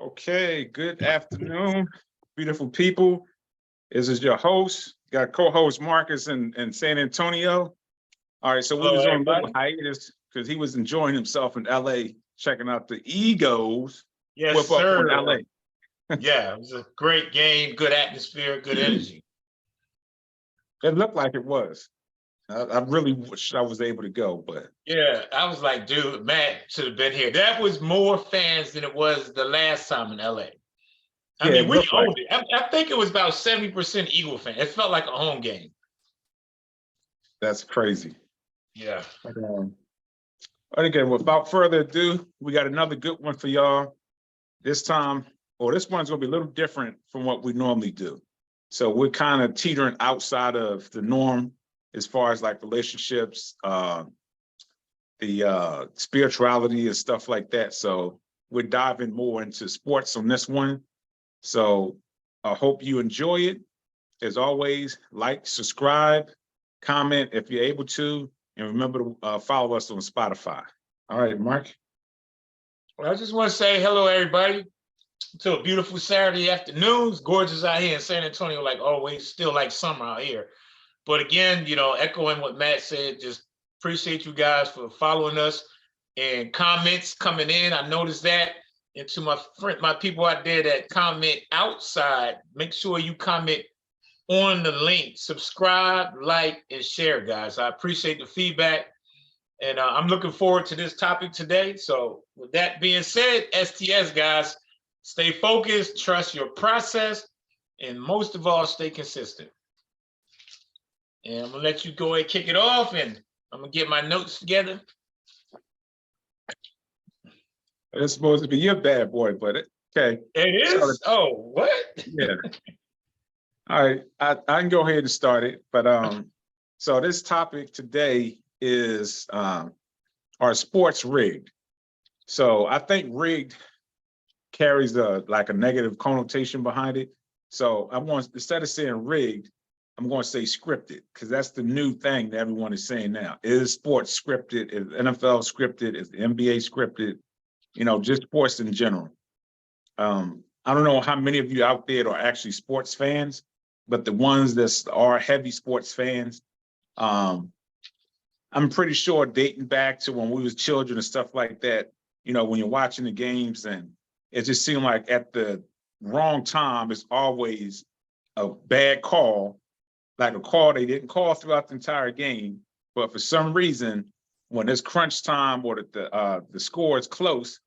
Okay, good afternoon, beautiful people. This is your host. Got co-host Marcus in San Antonio. All right, so we Hello, was on a everybody. little hiatus because he was enjoying himself in LA, checking out the Egos Yes, whip up on sir. LA. Yeah, it was a great game, good atmosphere, good energy. It looked like it was. I really wish I was able to go, but Yeah, I was like, dude, Matt should have been here. That was more fans than it was the last time in LA. I yeah, mean, it we looked like owned it. I think it was about 70% Eagle fan. It felt like a home game. that's crazy. Yeah. But, again, without further ado, we got another good one for y'all. This time, this one's gonna be a little different from what we normally do. So we're kind of teetering outside of the norm as far as like relationships, the spirituality and stuff like that. So we're diving more into sports on this one. So I hope you enjoy it. As always, like, subscribe, comment if you're able to, and remember to follow us on Spotify. All right, Mark. Well, I just want to say hello, everybody, to a beautiful Saturday afternoon. It's gorgeous out here in San Antonio, like always, still like summer out here. But again, echoing what Matt said, just appreciate you guys for following us and comments coming in. I noticed that. And to my people out there that comment outside, make sure you comment on the link, subscribe, like, and share, guys. I appreciate the feedback. And I'm looking forward to this topic today. So with that being said, STS, guys, stay focused, trust your process, and most of all, stay consistent. And I'm gonna let you go ahead and kick it off, and I'm gonna get my notes together. It's supposed to be your bad boy, but okay. It is? What? Yeah. All right, I can go ahead and start it. But so this topic today is are sports rigged? So I think rigged carries a negative connotation behind it. So I want, instead of saying rigged, I'm going to say scripted, because that's the new thing that everyone is saying now. Is sports scripted? Is NFL scripted? Is the NBA scripted? Just sports in general. I don't know how many of you out there are actually sports fans, but the ones that are heavy sports fans, I'm pretty sure dating back to when we was children and stuff like that, when you're watching the games, and it just seemed like at the wrong time, it's always a bad call, like a call they didn't call throughout the entire game. But for some reason, when it's crunch time or the score is close,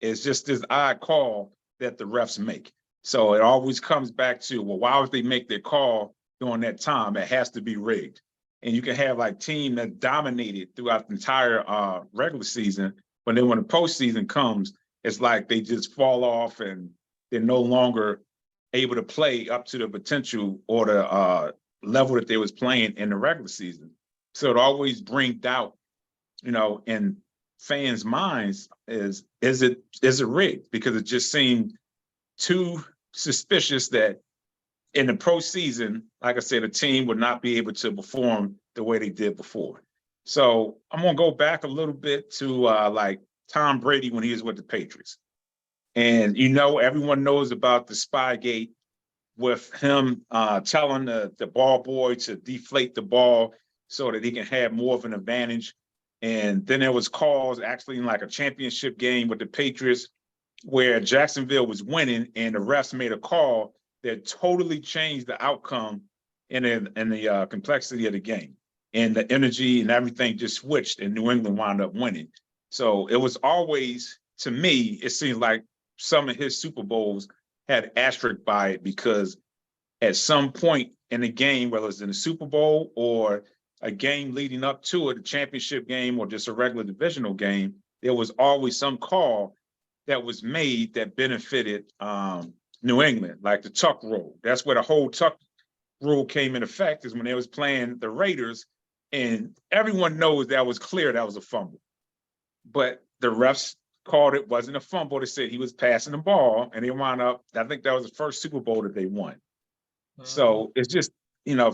it's just this odd call that the refs make. So it always comes back to, well, why would they make their call during that time? It has to be rigged. And you can have like team that dominated throughout the entire regular season, but then when the postseason comes, it's like they just fall off and they're no longer able to play up to the potential or the level that they was playing in the regular season. So it always brings doubt, in fans' minds, is it rigged? Because it just seemed too suspicious that in the postseason, like I said, a team would not be able to perform the way they did before. So I'm gonna go back a little bit to like Tom Brady when he was with the Patriots. And everyone knows about the Spygate with him telling the ball boy to deflate the ball so that he can have more of an advantage. And then there was calls actually in like a championship game with the Patriots where Jacksonville was winning and the refs made a call that totally changed the outcome in the complexity of the game. And the energy and everything just switched and New England wound up winning. So it was always, to me, it seemed like some of his Super Bowls had asterisk by it, because at some point in the game, whether it's in the Super Bowl or a game leading up to it, a championship game or just a regular divisional game, there was always some call that was made that benefited New England, like the tuck rule. That's where the whole tuck rule came in effect, is when they was playing the Raiders, and everyone knows that was clear that was a fumble. But the refs called it wasn't a fumble. They said he was passing the ball, and they wound up, I think that was the first Super Bowl that they won. So it's just,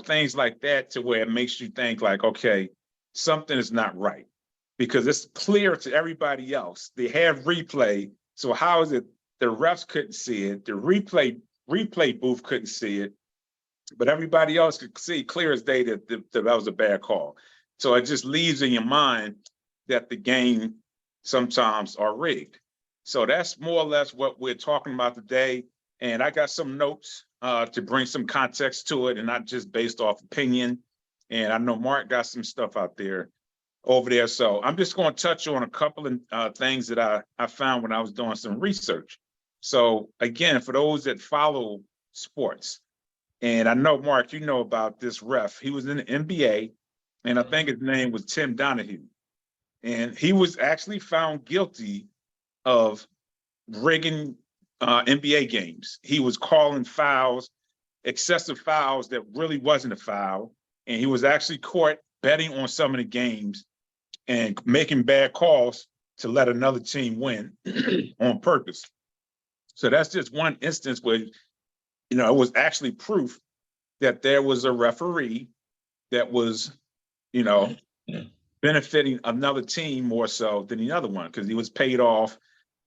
things like that, to where it makes you think like, okay, something is not right, because it's clear to everybody else. They have replay. So how is it the refs couldn't see it, the replay booth couldn't see it, but everybody else could see clear as day that was a bad call. So it just leaves in your mind that the game sometimes are rigged. So that's more or less what we're talking about today. And I got some notes to bring some context to it and not just based off opinion. And I know Mark got some stuff out there over there. So I'm just going to touch on a couple of things that I found when I was doing some research. So again, for those that follow sports, and I know, Mark, you know about this ref. He was in the NBA, and I think his name was Tim Donahue. And he was actually found guilty of rigging NBA games. He was calling fouls, excessive fouls that really wasn't a foul. And he was actually caught betting on some of the games and making bad calls to let another team win on purpose. So that's just one instance where, it was actually proof that there was a referee that was, benefiting another team more so than the other one because he was paid off.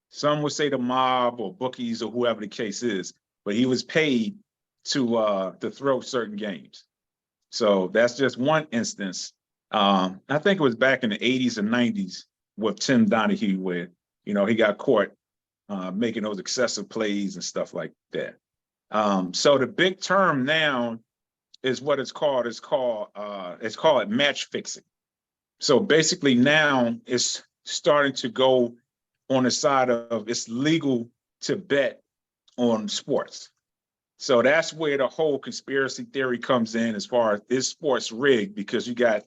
Some would say the mob or bookies or whoever the case is, but he was paid to throw certain games. So that's just one instance. I think it was back in the 80s and 90s with Tim Donahue where, he got caught making those excessive plays and stuff like that. So the big term now is what it's called. It's called match fixing. So basically now it's starting to go on the side of it's legal to bet on sports. So that's where the whole conspiracy theory comes in as far as is sports rigged, because you got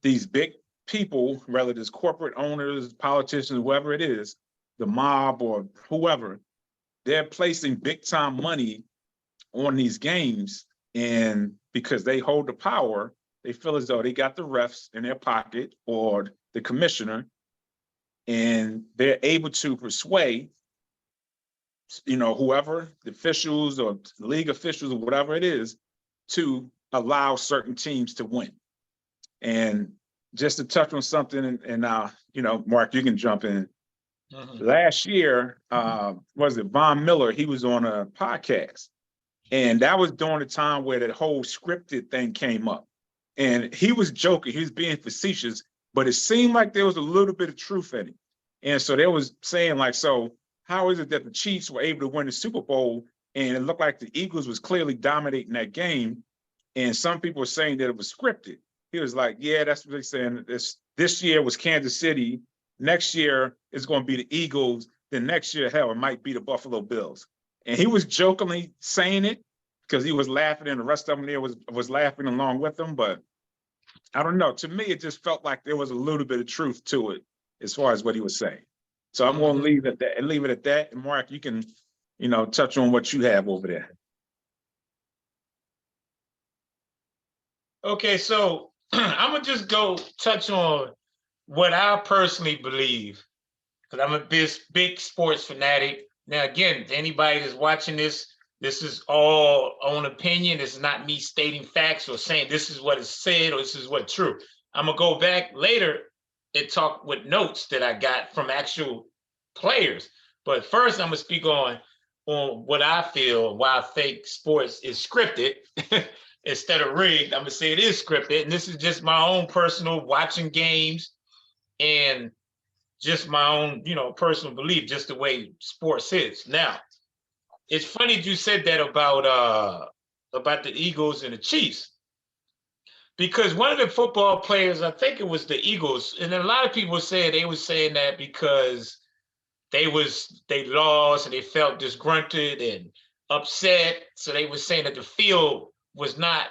these big people, whether it's corporate owners, politicians, whoever it is, the mob or whoever, they're placing big time money on these games. And because they hold the power, they feel as though they got the refs in their pocket or the commissioner, and they're able to persuade, whoever, the officials or league officials or whatever it is, to allow certain teams to win. And just to touch on something, and Mark, you can jump in. Last year, was it Von Miller? He was on a podcast, and that was during the time where that whole scripted thing came up. And he was joking, he was being facetious, but it seemed like there was a little bit of truth in it. And so they was saying like, so how is it that the Chiefs were able to win the Super Bowl and it looked like the Eagles was clearly dominating that game? And some people were saying that it was scripted. He was like, yeah, that's what they're saying. This year was Kansas City. Next year is going to be the Eagles. Then next year, hell, it might be the Buffalo Bills. And he was jokingly saying it because he was laughing and the rest of them there was laughing along with him. But I don't know. To me, it just felt like there was a little bit of truth to it as far as what he was saying. So I'm going to leave it at that. And Mark, you can, touch on what you have over there. Okay, so I'm gonna just go touch on what I personally believe, because I'm a big sports fanatic. Now, again, anybody that's watching this is all own opinion. It's not me stating facts or saying this is what is said or this is what's true. I'm gonna go back later and talk with notes that I got from actual players. But first, I'm gonna speak on what I feel, why I think sports is scripted instead of rigged. I'm gonna say it is scripted, and this is just my own personal watching games and just my own, personal belief, just the way sports is. Now, it's funny you said that about the Eagles and the Chiefs, because one of the football players, I think it was the Eagles, and a lot of people said they were saying that because they lost and they felt disgruntled and upset, so they were saying that the field was not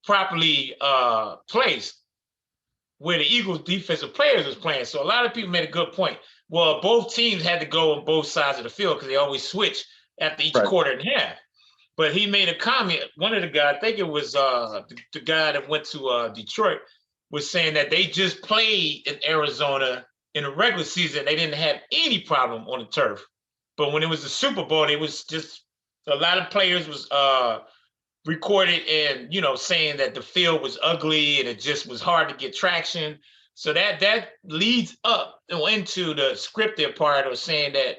properly placed where the Eagles defensive players was playing. So a lot of people made a good point. Well, both teams had to go on both sides of the field because they always switch after each quarter and a half. But he made a comment. One of the guys, I think it was the guy that went to Detroit, was saying that they just played in Arizona in the regular season. They didn't have any problem on the turf. But when it was the Super Bowl, it was just a lot of players was recorded and, saying that the field was ugly and it just was hard to get traction. So that leads up into the scripted part of saying that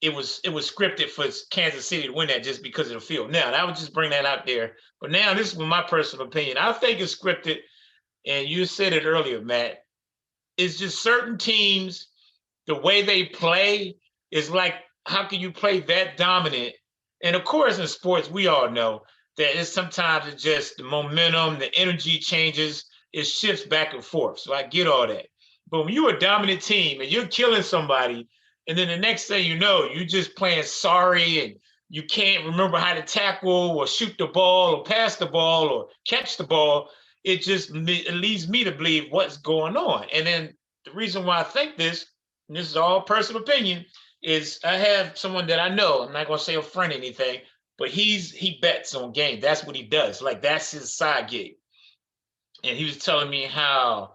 it was scripted for Kansas City to win that just because of the field. Now, I would just bring that out there. But now this is my personal opinion. I think it's scripted, and you said it earlier, Matt. It's just certain teams, the way they play is like, how can you play that dominant? And of course, in sports, we all know that it's just the momentum, the energy changes, it shifts back and forth. So I get all that. But when you're a dominant team and you're killing somebody, and then the next thing you know, you're just playing sorry and you can't remember how to tackle or shoot the ball or pass the ball or catch the ball, it leads me to believe what's going on. And then the reason why I think this, and this is all personal opinion, is I have someone that I know, I'm not going to say a friend or anything, but he bets on games. That's what he does. Like, that's his side gig. And he was telling me how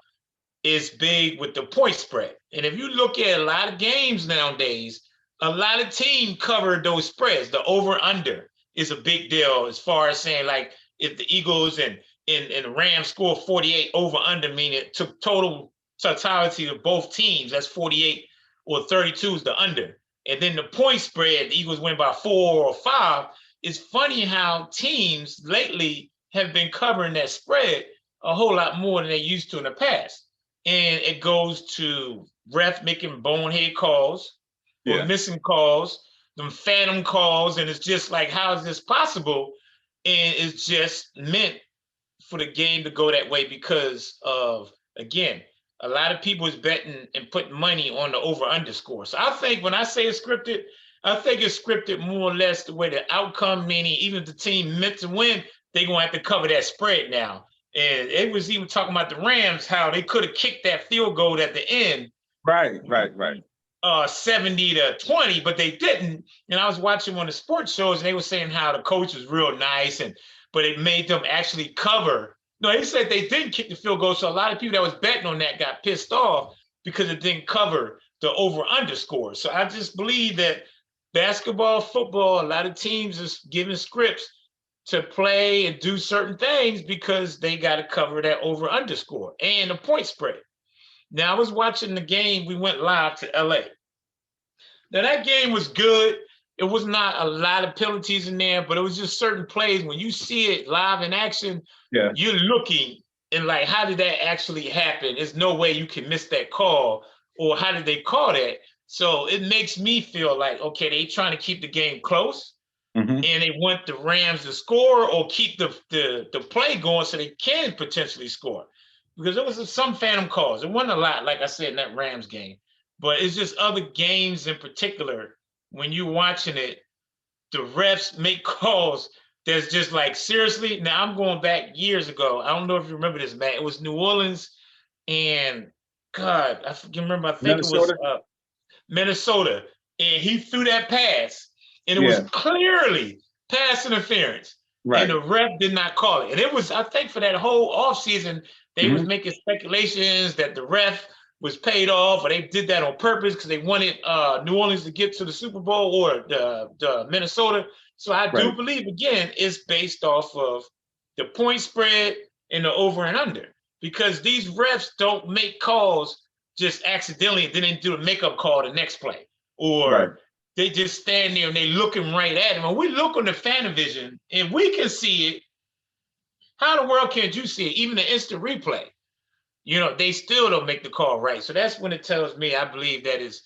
it's big with the point spread. And if you look at a lot of games nowadays, a lot of teams cover those spreads. The over-under is a big deal as far as saying, like, if the Eagles and the Rams score 48 over-under, meaning it took totality of both teams, that's 48 or 32 is the under. And then the point spread, the Eagles win by 4 or 5. It's funny how teams lately have been covering that spread a whole lot more than they used to in the past. And it goes to ref making bonehead calls or missing calls, them phantom calls. And it's just like, how is this possible? And it's just meant for the game to go that way because of, again, a lot of people is betting and putting money on the over-under score. So I think when I say it's scripted, I think it's scripted more or less the way the outcome, meaning even if the team meant to win, they're going to have to cover that spread now. And it was even talking about the Rams, how they could have kicked that field goal at the end. Right. 70-20, but they didn't. And I was watching one of the sports shows, and they were saying how the coach was real nice, but it made them actually cover. No, they said they didn't kick the field goal, so a lot of people that was betting on that got pissed off because it didn't cover the over-under score. So I just believe that basketball, football, a lot of teams is giving scripts to play and do certain things because they got to cover that over-under score and the point spread. Now, I was watching the game. We went live to LA. Now, that game was good. It was not a lot of penalties in there, but it was just certain plays. When you see it live in action, you're looking and like, how did that actually happen? There's no way you can miss that call, or how did they call that? So it makes me feel like, okay, they trying to keep the game close, and they want the Rams to score or keep the play going so they can potentially score. Because there was some phantom calls. It wasn't a lot, like I said, in that Rams game. But it's just other games in particular, when you're watching it, the refs make calls that's just like, seriously. Now, I'm going back years ago. I don't know if you remember this, Matt. It was New Orleans and, God, I can remember, I think Minnesota. It was Minnesota. And he threw that pass, and it was clearly pass interference. Right. And the ref did not call it. And it was, I think, for that whole offseason, they was making speculations that the ref was paid off, or they did that on purpose because they wanted New Orleans to get to the Super Bowl, or the Minnesota. So I do believe, again, it's based off of the point spread and the over and under, because these refs don't make calls just accidentally and then they do a makeup call the next play, or they just stand there and they looking right at him. And we look on the Fanavision and we can see it. How in the world can't you see it? Even the instant replay, they still don't make the call right. So that's when it tells me, I believe that is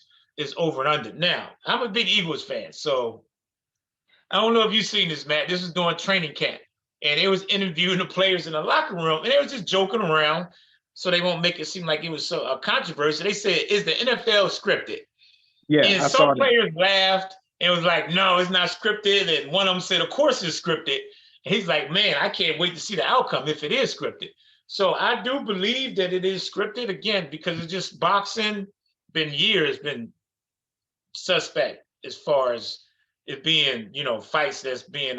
over and under. Now, I'm a big Eagles fan, so I don't know if you've seen this, Matt. This is during training camp, and they was interviewing the players in the locker room, and they was just joking around, so they won't make it seem like it was a controversy. They said, "Is the NFL scripted?" Yeah, and some players laughed and was like, "No, it's not scripted." And one of them said, "Of course it's scripted." And he's like, "Man, I can't wait to see the outcome if it is scripted." So I do believe that it is scripted, again, because it's just boxing been suspect as far as it being, fights that's being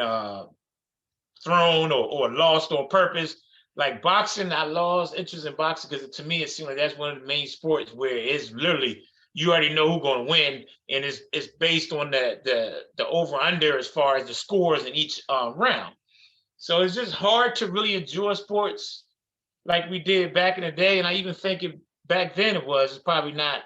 thrown or lost on purpose. Like boxing, I lost interest in boxing because to me, it seems like that's one of the main sports where it's literally, you already know who's going to win, and it's based on the over under as far as the scores in each round. So it's just hard to really enjoy sports like we did back in the day. And I even think back then it's probably not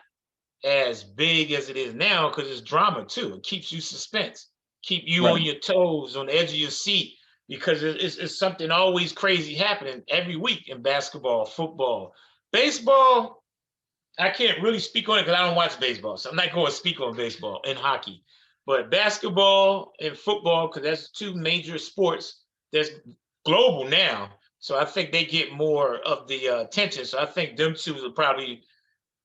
as big as it is now because it's drama too. It keeps you suspense, keep you Right. on your toes, on the edge of your seat, because it's something always crazy happening every week in basketball, football, baseball. I can't really speak on it because I don't watch baseball, so I'm not going to speak on baseball and hockey. But basketball and football, because that's two major sports that's global now. So I think they get more of the attention. So I think them two will probably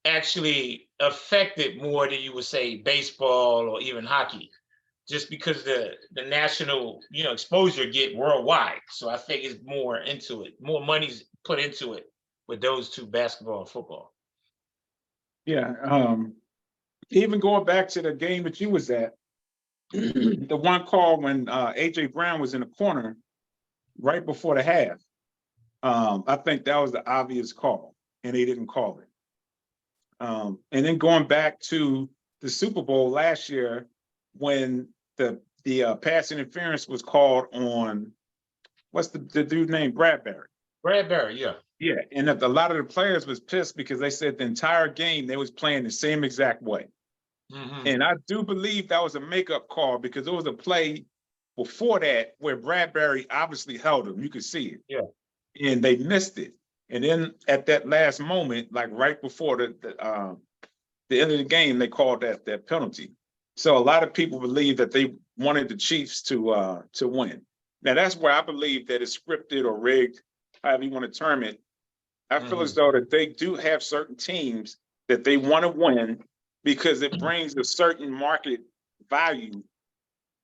actually affected more than you would say baseball or even hockey, just because the national exposure get worldwide. So I think it's more into it, more money's put into it with those two, basketball and football. Yeah. Even going back to the game that you was at, the one call when AJ Brown was in the corner right before the half. I think that was the obvious call, and they didn't call it. And then going back to the Super Bowl last year, when the pass interference was called on, what's the dude named Bradbury? Bradbury, yeah. Yeah, and a lot of the players was pissed because they said the entire game they was playing the same exact way. Mm-hmm. And I do believe that was a makeup call because it was a play before that where Bradbury obviously held him. You could see it. Yeah. And they missed it. And then at that last moment, like right before the end of the game, they called that penalty. So a lot of people believe that they wanted the Chiefs to win. Now that's where I believe that it's scripted or rigged, however you want to term it. I feel as though that they do have certain teams that they want to win because it brings a certain market value,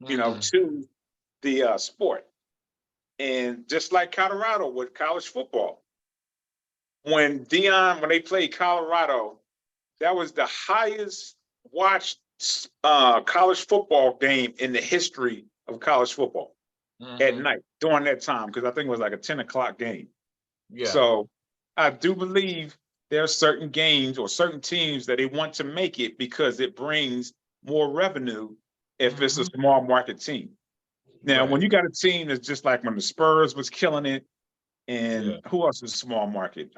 to the sport. And just like Colorado with college football, when they played Colorado, that was the highest watched college football game in the history of college football at night during that time, because I think it was like a 10 o'clock game. Yeah. So I do believe there are certain games or certain teams that they want to make it because it brings more revenue if it's a small market team. Now, when you got a team that's just like when the Spurs was killing it, and who else is small market?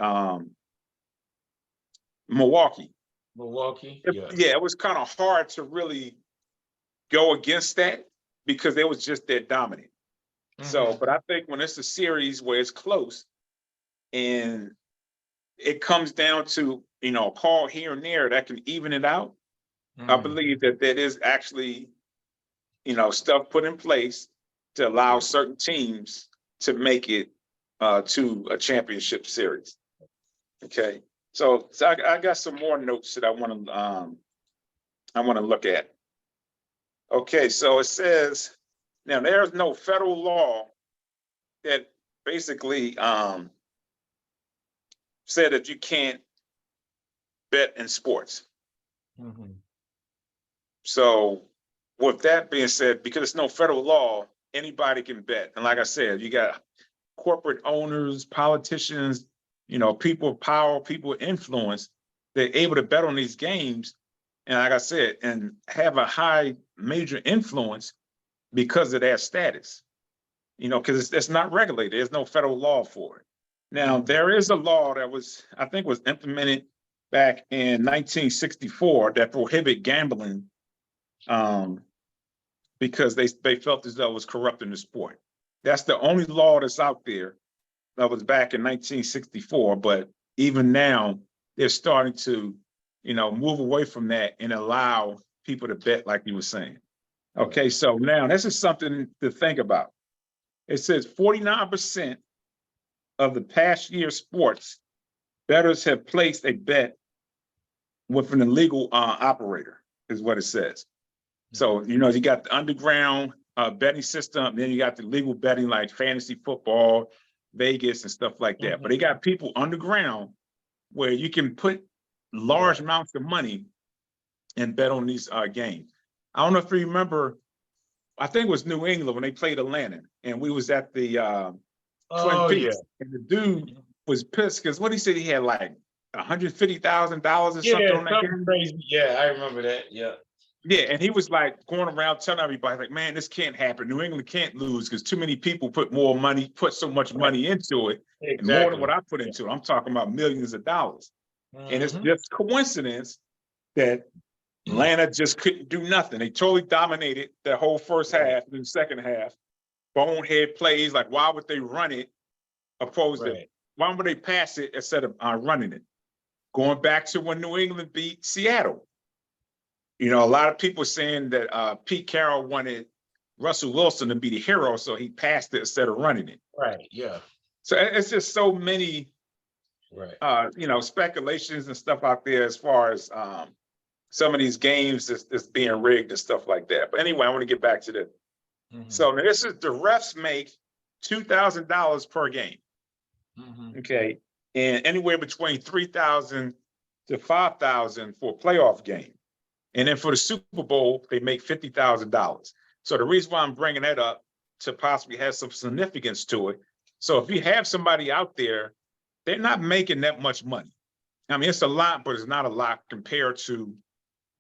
Milwaukee. It was kind of hard to really go against that because they was just that dominant. So, but I think when it's a series where it's close and it comes down to, a call here and there that can even it out, I believe that is actually, stuff put in place to allow certain teams to make it to a championship series. Okay. So I got some more notes that I want to look at. Okay, so it says, now there's no federal law that basically said that you can't bet in sports. So with that being said, because there's no federal law, anybody can bet. And like I said, you got corporate owners, politicians, people of power, people of influence, they're able to bet on these games. And like I said, and have a high major influence because of their status, because it's not regulated. There's no federal law for it. Now, there is a law that I think was implemented back in 1964 that prohibit gambling because they felt as though it was corrupting the sport. That's the only law that's out there that was back in 1964. But even now, they're starting to, move away from that and allow people to bet like you were saying. Okay, so now this is something to think about. It says 49% of the past year sports bettors have placed a bet with an illegal operator, is what it says. So, you got the underground betting system, then you got the legal betting like fantasy football, Vegas and stuff like that. But they got people underground where you can put large amounts of money and bet on these games. I don't know if you remember, I think it was New England when they played Atlanta, and we was at the Twin Peaks, and the dude was pissed because what he said, he had like $150,000 or something on that game. Crazy. Yeah, I remember that. Yeah. Yeah, and he was like going around telling everybody, like, man, this can't happen. New England can't lose because too many people put so much money into it, and more than what I put into it. I'm talking about millions of dollars. And it's just coincidence that Atlanta just couldn't do nothing. They totally dominated the whole first half and then second half. Bonehead plays, like why would they run it opposed to why would they pass it instead of running it? Going back to when New England beat Seattle. You know, a lot of people saying that Pete Carroll wanted Russell Wilson to be the hero, so he passed it instead of running it. Right, yeah. So it's just so many, you know, speculations and stuff out there as far as some of these games that's being rigged and stuff like that. But anyway, I want to get back to this. So now this is the refs make $2,000 per game. Okay, and anywhere between $3,000 to $5,000 for a playoff game, and then for the Super Bowl they make $50,000. So the reason why I'm bringing that up to possibly have some significance to it. So if you have somebody out there, they're not making that much money. I mean, it's a lot, but it's not a lot compared to,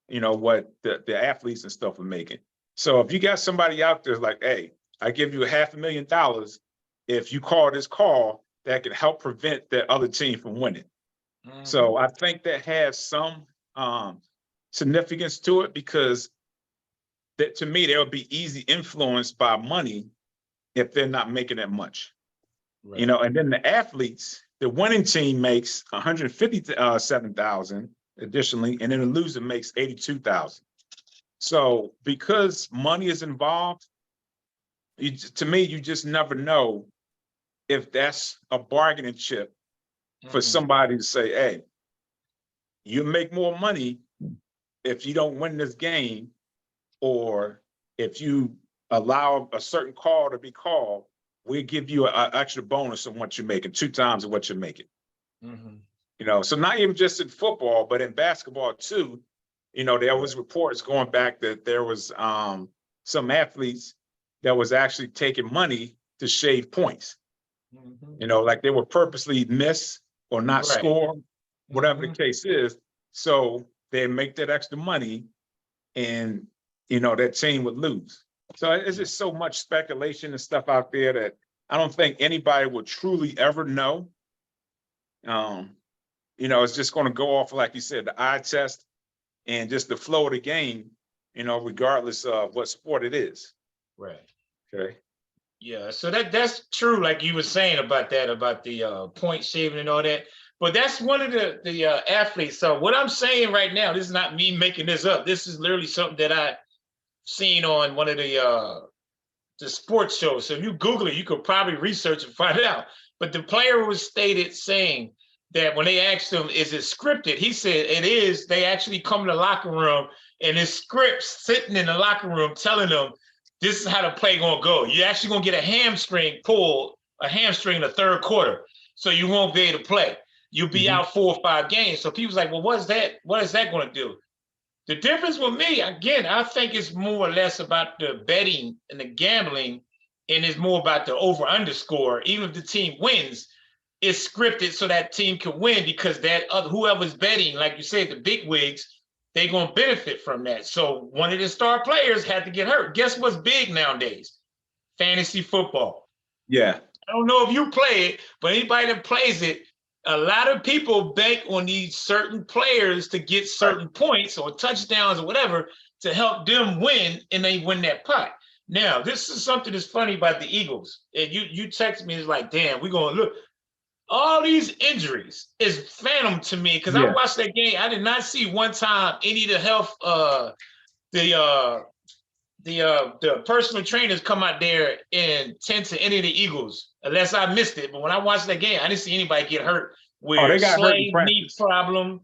you know, what the athletes and stuff are making. So if you got somebody out there like, hey, I give you $500,000 if you call this call that can help prevent that other team from winning. So I think that has some significance to it, because that to me, they'll be easy influenced by money if they're not making that much. You know, and then the athletes, the winning team makes $157,000 additionally, and then the loser makes $82,000. So because money is involved, to me, you just never know if that's a bargaining chip for somebody to say, hey, you make more money if you don't win this game, or if you allow a certain call to be called, we'll give you an extra bonus on what you're making, 2 times of what you're making. You know, so not even just in football, but in basketball too. You know, there was reports going back that there was some athletes that was actually taking money to shave points. You know, like they were purposely miss or not score, whatever the case is. So they make that extra money and, you know, that team would lose. So it's just so much speculation and stuff out there that I don't think anybody will truly ever know. You know, it's just going to go off, like you said, the eye test and just the flow of the game, you know, regardless of what sport it is. Okay. Yeah, so that's true, like you were saying about that, about the point shaving and all that. But that's one of the athletes. So what I'm saying right now, this is not me making this up. This is literally something that I seen on one of the sports shows. So if you Google it, you could probably research and find out. But the player was stated saying that when they asked him, is it scripted? He said it is. They actually come in the locker room and there's scripts sitting in the locker room telling them, this is how the play gonna go. You're actually gonna get a hamstring in the third quarter. So you won't be able to play. You'll be out 4 or 5 games. So people's like, well, what is that gonna do? The difference with me, again, I think it's more or less about the betting and the gambling, and it's more about the over-under score. Even if the team wins, it's scripted so that team can win, because that other whoever's betting, like you said, the big wigs, they're gonna benefit from that. So one of the star players had to get hurt. Guess what's big nowadays? Fantasy football. Yeah. I don't know if you play it, but anybody that plays it, a lot of people bank on these certain players to get certain points or touchdowns or whatever to help them win, and they win that pot. Now, this is something that's funny about the Eagles. And you text me, it's like, damn, we're going to look. All these injuries is phantom to me, because I watched that game. I did not see one time any of the health, the personal trainers come out there and tend to any of the Eagles, unless I missed it. But when I watched that game, I didn't see anybody get hurt. Where they got hurt in Slade practice. knee problem,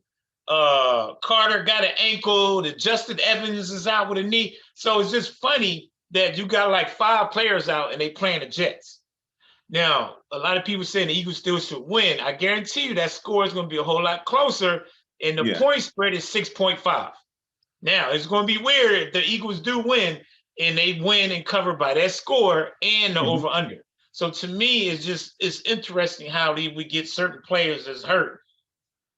Carter got an ankle, the Justin Evans is out with a knee. So it's just funny that you got like 5 players out and they playing the Jets. Now, a lot of people saying the Eagles still should win. I guarantee you that score is going to be a whole lot closer, and the point spread is 6.5. Now, it's going to be weird if the Eagles do win, and they win and cover by that score and the over-under. So to me, it's interesting how we get certain players that's hurt.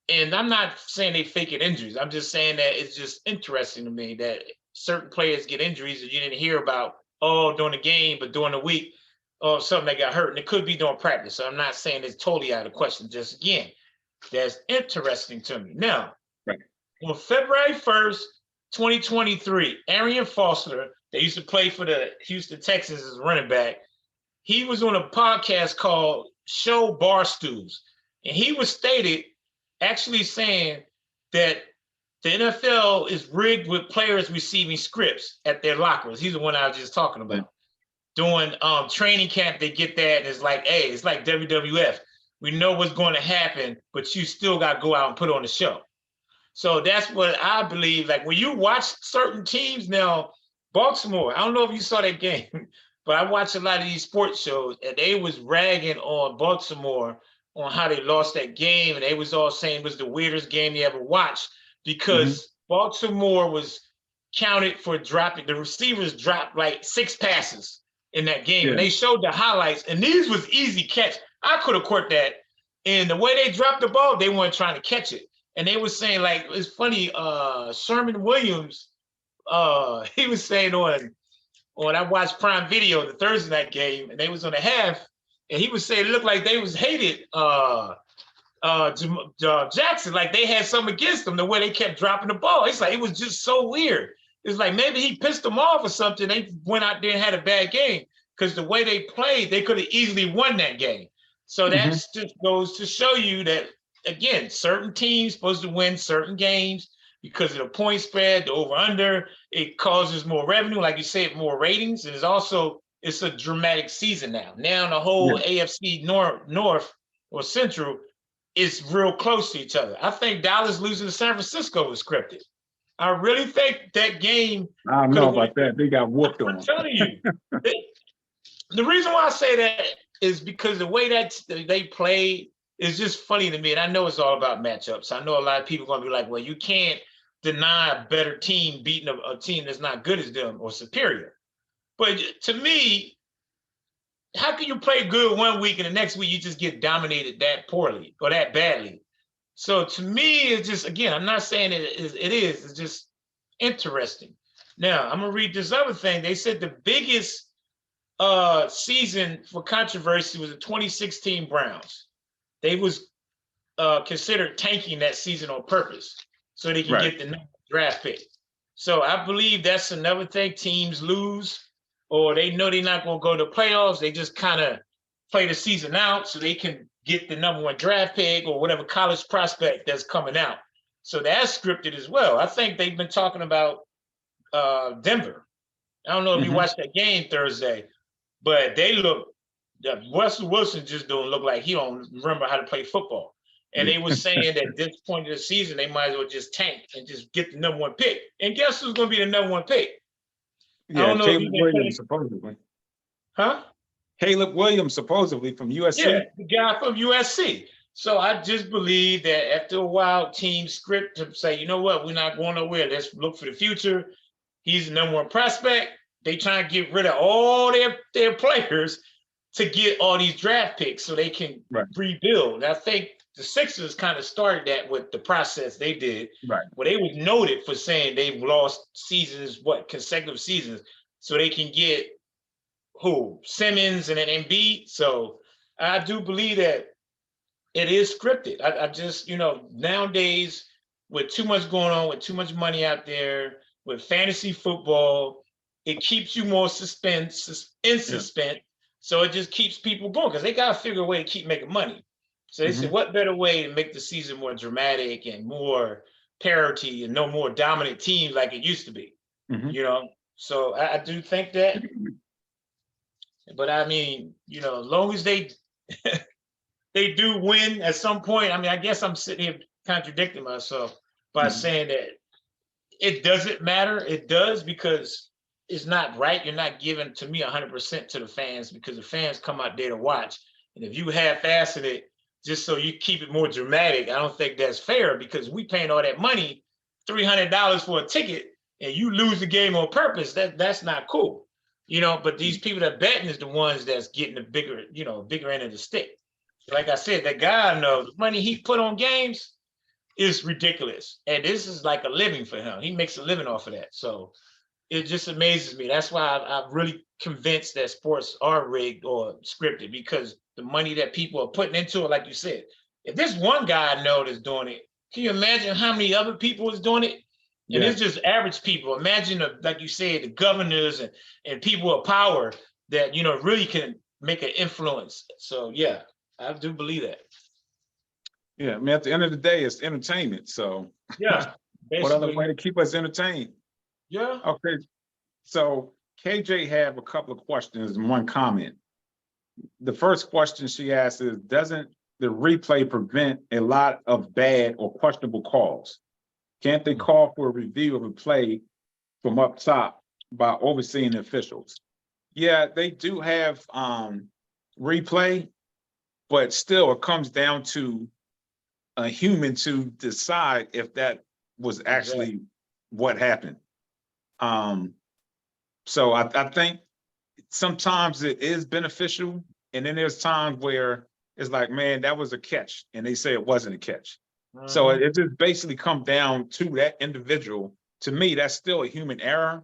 And I'm not saying they faking injuries. I'm just saying that it's just interesting to me that certain players get injuries that you didn't hear about during the game, but during the week, or something that got hurt, and it could be during practice. So I'm not saying it's totally out of question. Just again, that's interesting to me. Now, On February 1st, 2023, Arian Foster, they used to play for the Houston Texans as running back. He was on a podcast called Show Barstools, and he was stated actually saying that the NFL is rigged with players receiving scripts at their lockers. He's the one I was just talking about. Doing training camp, they get that, and it's like, hey, it's like WWF. We know what's going to happen, but you still got to go out and put on the show. So that's what I believe. Like when you watch certain teams now, Baltimore, I don't know if you saw that game, but I watch a lot of these sports shows, and they was ragging on Baltimore on how they lost that game, and they was all saying it was the weirdest game they ever watched because Baltimore was counted for dropping. The receivers dropped like 6 passes in that game, and they showed the highlights, and these was easy catch. I could have caught that, and the way they dropped the ball, they weren't trying to catch it. And they were saying, like, it's funny, Sherman Williams, he was saying on I watched Prime Video, the Thursday night game, and they was on the half, and he was saying it looked like they was hated Jackson, like they had something against them, the way they kept dropping the ball. It's like, it was just so weird. It's like maybe he pissed them off or something. They went out there and had a bad game because the way they played, they could have easily won that game. So that just goes to show you that, again, certain teams supposed to win certain games because of the point spread, the over-under. It causes more revenue, like you said, more ratings. And it's a dramatic season now. Now the whole AFC North or Central is real close to each other. I think Dallas losing to San Francisco was scripted. I really think that game. I don't know about that. They got whooped on. I'm telling you. The reason why I say that is because the way that they played is just funny to me. And I know it's all about matchups. I know a lot of people are going to be like, well, you can't deny a better team beating a team that's not good as them or superior. But to me, how can you play good one week and the next week you just get dominated that poorly or that badly? So to me, it's just, again, I'm not saying it's just interesting. Now, I'm going to read this other thing. They said the biggest season for controversy was the 2016 Browns. They was considered tanking that season on purpose so they can get the draft pick. So I believe that's another thing. Teams lose or they know they're not going to go to playoffs. They just kind of play the season out so they can get the #1 draft pick or whatever college prospect that's coming out. So that's scripted as well. I think they've been talking about Denver. I don't know if you watched that game Thursday, but Russell Wilson just don't look like he don't remember how to play football. And they were saying that at this point of the season, they might as well just tank and just get the #1 pick. And guess who's going to be the #1 pick? Yeah, I don't know Caleb Williams, supposedly. Huh? Caleb Williams, supposedly from USC. Yeah, the guy from USC. So I just believe that after a while, teams script to say, you know what, we're not going nowhere. Let's look for the future. He's the #1 prospect. They try to get rid of all their players to get all these draft picks so they can rebuild. And I think the Sixers kind of started that with the process they did. Where they was noted for saying they've lost seasons, consecutive seasons, so they can get Simmons and then Embiid. So I do believe that it is scripted. I just, nowadays with too much going on, with too much money out there, with fantasy football, it keeps you more suspense. So it just keeps people going because they got to figure a way to keep making money. So they said, what better way to make the season more dramatic and more parity and no more dominant teams like it used to be, So I do think that. But I mean, as long as they they do win at some point, I mean, I guess I'm sitting here contradicting myself by saying that it doesn't matter. It does because it's not right. You're not giving, to me, 100% to the fans because the fans come out there to watch. And if you half-assing it just so you keep it more dramatic, I don't think that's fair because we paying all that money, $300 for a ticket, and you lose the game on purpose. That's not cool. But these people that betting is the ones that's getting the bigger end of the stick. Like I said, that guy knows the money he put on games is ridiculous. And this is like a living for him. He makes a living off of that. So it just amazes me. That's why I'm really convinced that sports are rigged or scripted because the money that people are putting into it, like you said, if this one guy I know that's doing it, Can you imagine how many other people is doing it? And Yeah. it's just average people. Imagine, like you said, the governors and people of power that, you know, really can make an influence. So yeah, I do believe that. Yeah, I mean, at the end of the day, it's entertainment. So Yeah, what other basically. way to keep us entertained? Yeah. Okay, so KJ have a couple of questions and one comment. The first question she asked is, doesn't the replay prevent a lot of bad or questionable calls? Can't they call for a review of a play from up top by overseeing the officials? Yeah, they do have replay, but still it comes down to a human to decide if that was actually Exactly. what happened. So I think sometimes it is beneficial, and then there's times where it's like, man, that was a catch, and they say it wasn't a catch. So it just basically comes down to that individual. To me, that's still a human error,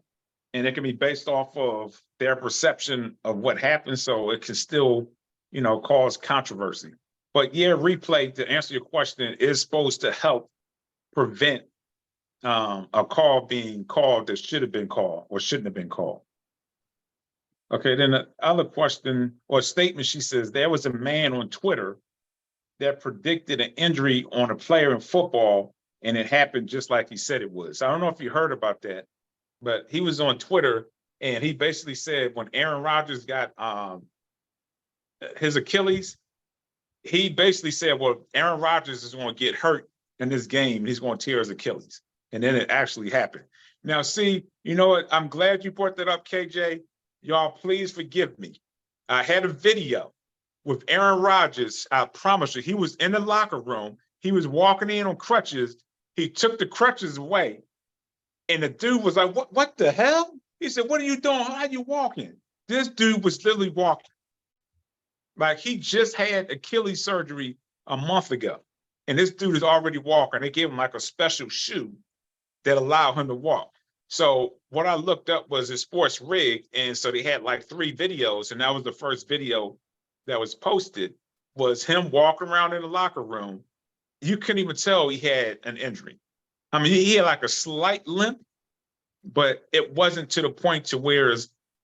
and it can be based off of their perception of what happened. So it can still, cause controversy. But yeah, replay, to answer your question, is supposed to help prevent a call being called that should have been called or shouldn't have been called. Okay, then the other question or statement, she says, there was a man on Twitter that predicted an injury on a player in football, and it happened just like he said it would. So I don't know if you heard about that, but he was on Twitter, and he basically said when Aaron Rodgers got his Achilles, he basically said, well, Aaron Rodgers is going to get hurt in this game. He's going to tear his Achilles. And then it actually happened. Now, see, you know what? I'm glad you brought that up, KJ. Y'all, please forgive me. I had a video with Aaron Rodgers. I promise you, he was in the locker room. He was walking in on crutches. He took the crutches away. And the dude was like, what the hell? He said, what are you doing? How are you walking? This dude was literally walking. Like he just had Achilles surgery a month ago. And this dude is already walking. They gave him like a special shoe that allowed him to walk. So what I looked up was his sports rig. And so they had like 3 videos. And that was the first video that was posted, was him walking around in the locker room. You couldn't even tell he had an injury. I mean, he had like a slight limp, but it wasn't to the point to where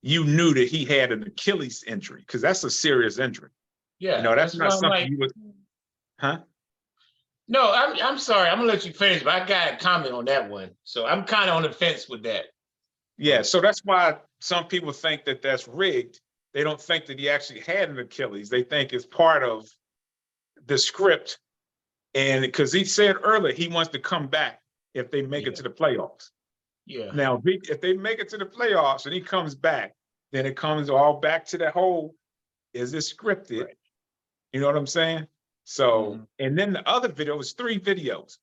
you knew that he had an Achilles injury, because that's a serious injury. Yeah, That's not something like, you would, huh? No, I'm sorry. I'm gonna let you finish, but I got a comment on that one. So I'm kind of on the fence with that. Yeah, so that's why some people think that that's rigged. They don't think that he actually had an Achilles. They think it's part of the script. And because he said earlier, he wants to come back if they make it to the playoffs. Yeah. Now, if they make it to the playoffs and he comes back, then it comes all back to the whole, is it scripted? Right. You know what I'm saying? So, and then the other video was 3 videos.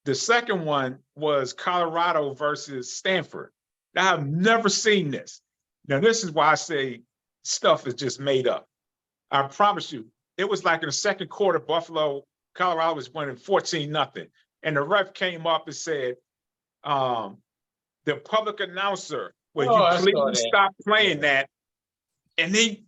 The second one was Colorado versus Stanford. Now, I've never seen this. Now, this is why I say stuff is just made up. I promise you, it was like in the second quarter, Colorado was winning 14-0. And the ref came up and said, the public announcer, will you please stop playing that? And he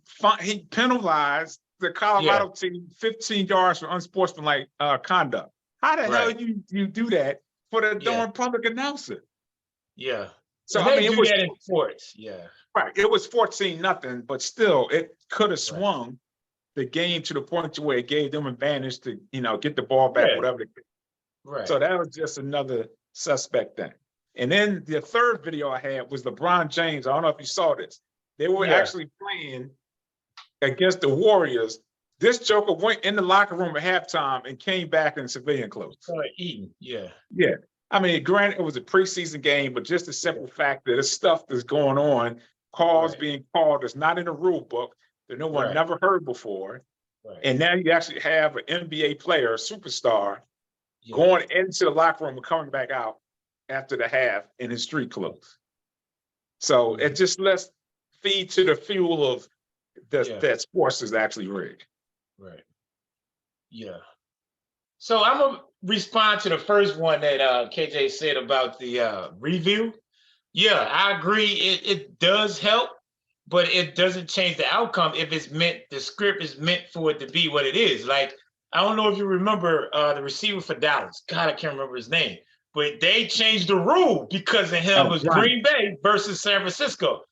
penalized the Colorado team 15 yards for unsportsmanlike conduct. How the hell you do that for the darn public announcer? Yeah. So I mean, it was that in sports. Yeah. Right. It was 14-0, but still, it could have swung the game to the point to where it gave them advantage to, get the ball back, whatever. Right. So that was just another suspect thing. And then the third video I had was LeBron James. I don't know if you saw this. They were actually playing against the Warriors. This joker went in the locker room at halftime and came back in civilian clothes. Eating. Yeah. Yeah. I mean, granted, it was a preseason game, but just the simple fact that there's stuff that's going on, calls being called that's not in the rule book that no one never heard before. Right. And now you actually have an NBA player, a superstar, going into the locker room and coming back out after the half in his street clothes. So it just lets feed to the fuel of that sports is actually rigged. Right. Yeah. So I'm gonna respond to the first one that KJ said about the review. Yeah, I agree. It does help, but it doesn't change the outcome if the script is meant for it to be what it is. Like I don't know if you remember the receiver for Dallas. God, I can't remember his name. But they changed the rule because of him. It Oh, was right. Green Bay versus San Francisco.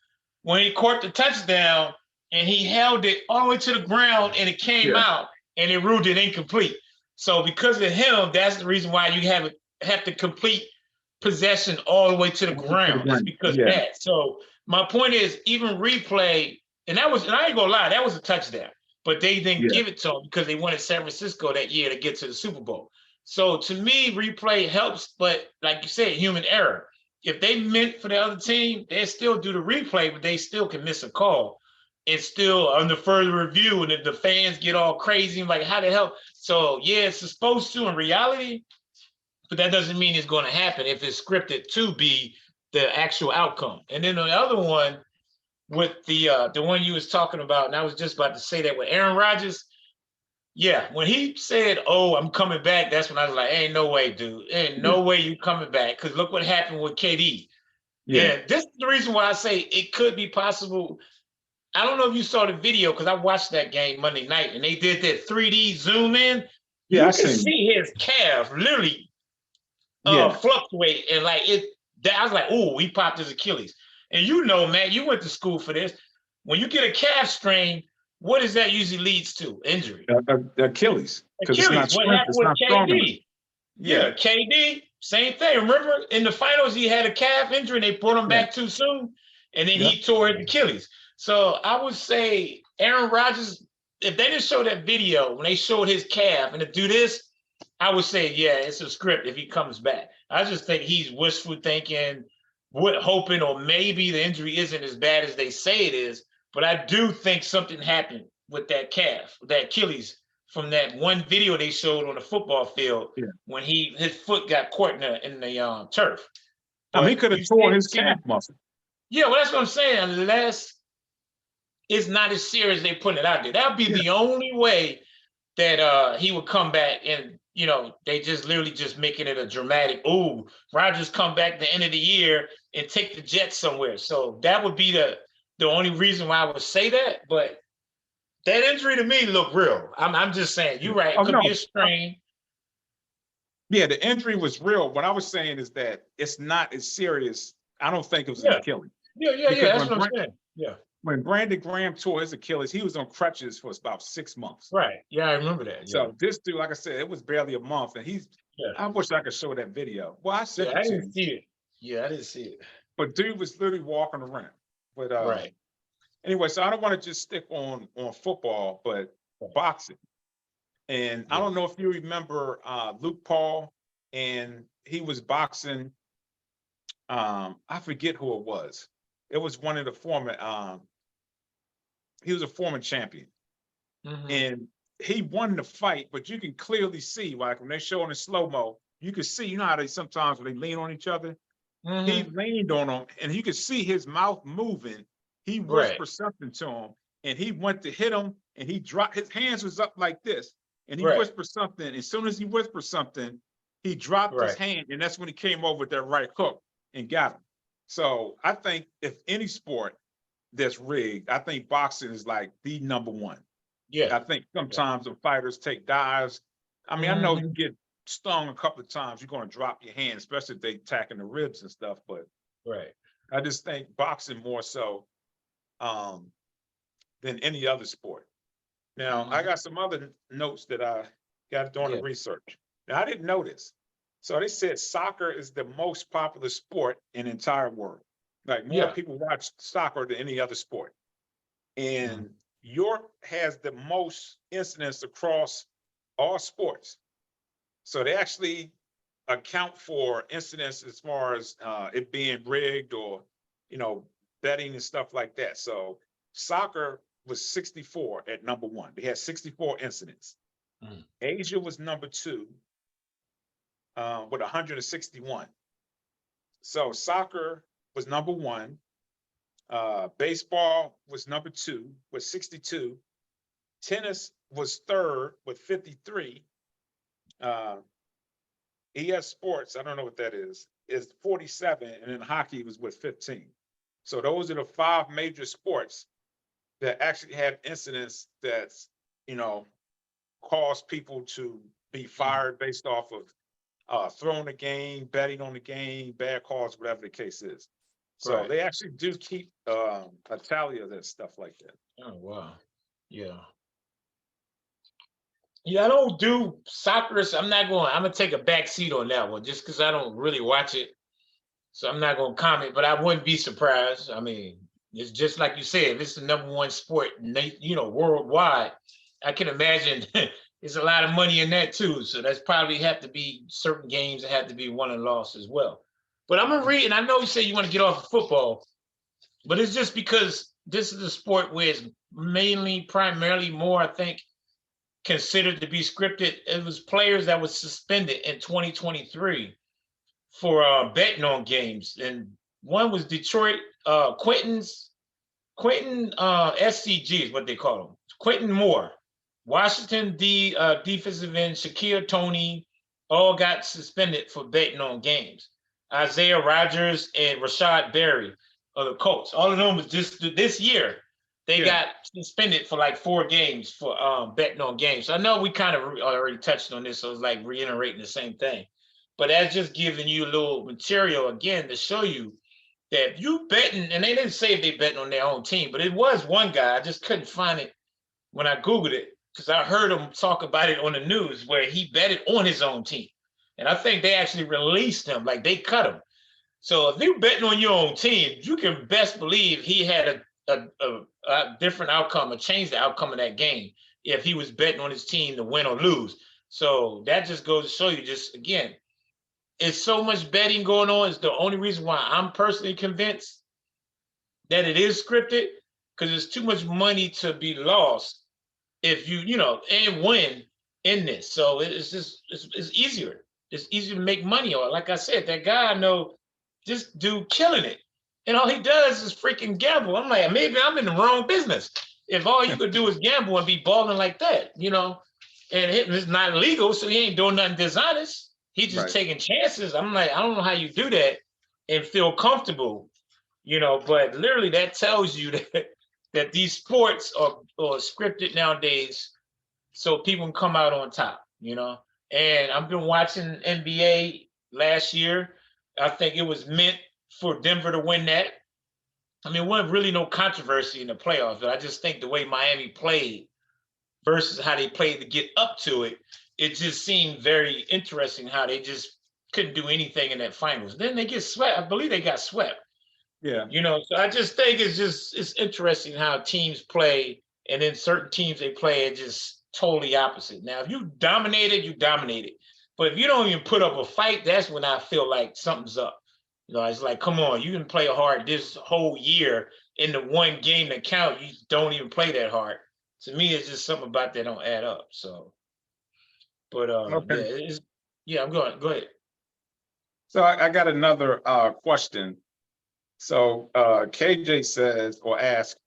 When he caught the touchdown and he held it all the way to the ground and it came Yeah. out and it ruled it incomplete. So because of him, that's the reason why you have to complete possession all the way to the To the ground. It's ground. because of Yeah. that. So my point is, even replay, and I ain't gonna lie, that was a touchdown. But they didn't Yeah. give it to them because they wanted San Francisco that year to get to the Super Bowl. So to me, replay helps, but like you said, human error. If they meant for the other team, they still do the replay, but they still can miss a call. It's still under further review, and if the fans get all crazy, like how the hell? So yeah, it's supposed to in reality, but that doesn't mean it's going to happen if it's scripted to be the actual outcome. And then the other one with the one you was talking about, and I was just about to say that with Aaron Rodgers. Yeah, when he said, "Oh, I'm coming back," that's when I was like, "Ain't no way, dude. Ain't Yeah. no way you coming back." Because look what happened with KD. Yeah. And this is the reason why I say it could be possible. I don't know if you saw the video because I watched that game Monday night, and they did that 3D zoom in. Yeah. I You can seen. see his calf literally Yeah. fluctuate, and like it. That I was like, "Oh, he popped his Achilles." And you know, man, you went to school for this. When you get a calf strain, what does that usually leads to? Injury. Achilles, because it's not Achilles. What strength. happened It's with not strong enough. KD? Yeah. Yeah, KD, same thing. Remember in the finals, he had a calf injury and they brought him Yeah. back too soon, and then Yeah. he tore his Achilles. So I would say Aaron Rodgers, if they didn't show that video when they showed his calf and to do this, I would say, yeah, it's a script if he comes back. I just think he's wishful thinking, hoping, or maybe the injury isn't as bad as they say it is. But I do think something happened with that calf, that Achilles, from that one video they showed on the football field Yeah. when his foot got caught in the turf. I mean, he But could have you tore see, his calf muscle. yeah, well, that's what I'm saying. Unless it's not as serious as they putting it out there, that would be Yeah. the only way that he would come back. And they just literally just making it a dramatic. Oh, Rodgers come back at the end of the year and take the Jets somewhere. So that would be the only reason why I would say that. But that injury to me looked real. I'm just saying, you're right. Oh It could be a no. strain. Yeah, the injury was real. What I was saying is that it's not as serious. I don't think it was an Yeah, Achilles yeah. because That's what I'm saying. Yeah, when Brandon Graham tore his Achilles, he was on crutches for about 6 months. right. Yeah, I remember that. Yeah, So this dude, like I said, it was barely a month, and yeah, I wish I could show that video. Well, I yeah. sent I it to didn't you, see it. Yeah, I didn't see it. but dude was literally walking around. But Right. anyway, so I don't want to just stick on football, but Right. boxing. And I Yeah. don't know if you remember Luke Paul, and he was boxing. I forget who it was. It was one of the former. He was a former champion, Mm-hmm. and he won the fight. But you can clearly see, like when they show in the slow mo, you can see. You know how they sometimes when they lean on each other. He Mm-hmm. leaned on him, and you could see his mouth moving. He Right. whispered something to him, and he went to hit him, and he dropped. His hands was up like this, and he Right. whispered something. As soon as he whispered something, he dropped his Right. hand, and that's when he came over with that right hook and got him. So I think if any sport that's rigged, I think boxing is like the number one. Yeah. I think Yeah. sometimes the fighters take dives. I mean, I know Mm-hmm. you get stung a couple of times, you're going to drop your hand, especially if they attacking the ribs and stuff. But Right. I just think boxing more so um, than any other sport. Now, I Mm-hmm. got some other notes that I got doing the Yeah. research. Now, I didn't know this. So they said soccer is the most popular sport in the entire world. Like more Yeah. people watch soccer than any other sport. Mm-hmm. And Europe has the most incidents across all sports. So they actually account for incidents as far as it being rigged or, betting and stuff like that. So soccer was 64 at number one. They had 64 incidents. Mm-hmm. Asia was number two with 161. So soccer was number one. Baseball was number two with 62. Tennis was third with 53. ES Sports, I don't know what that is 47, and then hockey was with 15. So those are the five major sports that actually have incidents that's, you know, cause people to be fired based off of throwing the game, betting on the game, bad calls, whatever the case is. So Right. they actually do keep a tally of that stuff like that. Oh wow. Yeah. Yeah, I don't do soccer. So I'm gonna take a back seat on that one just because I don't really watch it. So I'm not gonna comment, but I wouldn't be surprised. I mean, it's just like you said, it's the number one sport, worldwide. I can imagine there's a lot of money in that too. So that's probably have to be certain games that have to be won and lost as well. But I'm gonna read, and I know you say you want to get off of football, but it's just because this is a sport where it's primarily more, I think, considered to be scripted. It was players that was suspended in 2023 for betting on games, and one was Detroit Quentin SCG is what they call him. Quentin Moore, Washington defensive end Shaquille Tony, all got suspended for betting on games. Isaiah Rodgers and Rashad Berry are the Colts. All of them was just this year. They got suspended for like 4 games for betting on games. So I know we kind of already touched on this, so it's like reiterating the same thing. But that's just giving you a little material again to show you that if you betting, and they didn't say if they betting on their own team, but it was one guy. I just couldn't find it when I Googled it because I heard him talk about it on the news where he betted on his own team. And I think they actually released him, like they cut him. So if you're betting on your own team, you can best believe he had a different outcome, or changed the outcome of that game if he was betting on his team to win or lose. So that just goes to show you, just again, it's so much betting going on. It's the only reason why I'm personally convinced that it is scripted, because there's too much money to be lost if you and win in this. So it's just it's easier. It's easier to make money on. Like I said, that guy I know, this dude killing it, and all he does is freaking gamble. I'm like, maybe I'm in the wrong business if all you could do is gamble and be balling like that, and it's not legal, so he ain't doing nothing dishonest. He's just taking chances. I'm like, I don't know how you do that and feel comfortable, but literally that tells you that these sports are scripted nowadays so people can come out on top, And I've been watching NBA last year. I think it was meant for Denver to win that. I mean, it wasn't really no controversy in the playoffs, but I just think the way Miami played versus how they played to get up to it, it just seemed very interesting how they just couldn't do anything in that finals. Then they get swept. I believe they got swept. Yeah. So I just think it's interesting how teams play, and then certain teams they play are just totally opposite. Now, if you dominated, you dominated. But if you don't even put up a fight, that's when I feel like something's up. It's like, come on, you can play hard this whole year in the one game that count. You don't even play that hard. To me, it's just something about that don't add up. So, but Okay. I'm going. Go ahead. So I got another question. So KJ says or asks,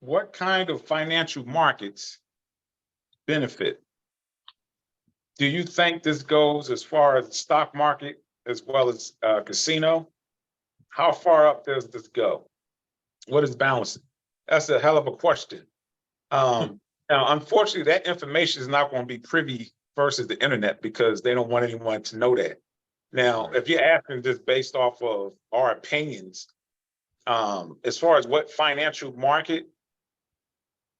what kind of financial markets benefit? Do you think this goes as far as the stock market as well as casino? How far up does this go? What is balancing? That's a hell of a question. Now, unfortunately, that information is not going to be privy versus the internet because they don't want anyone to know that. Now, if you're asking just based off of our opinions, as far as what financial market,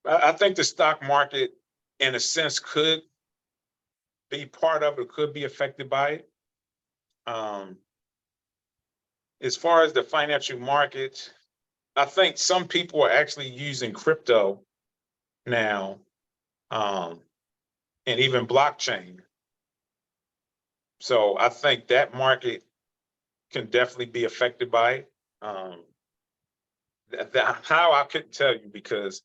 I think the stock market, in a sense, could be part of it, could be affected by it. As far as the financial market, I think some people are actually using crypto now, and even blockchain. So I think that market can definitely be affected by it. How I couldn't tell you because,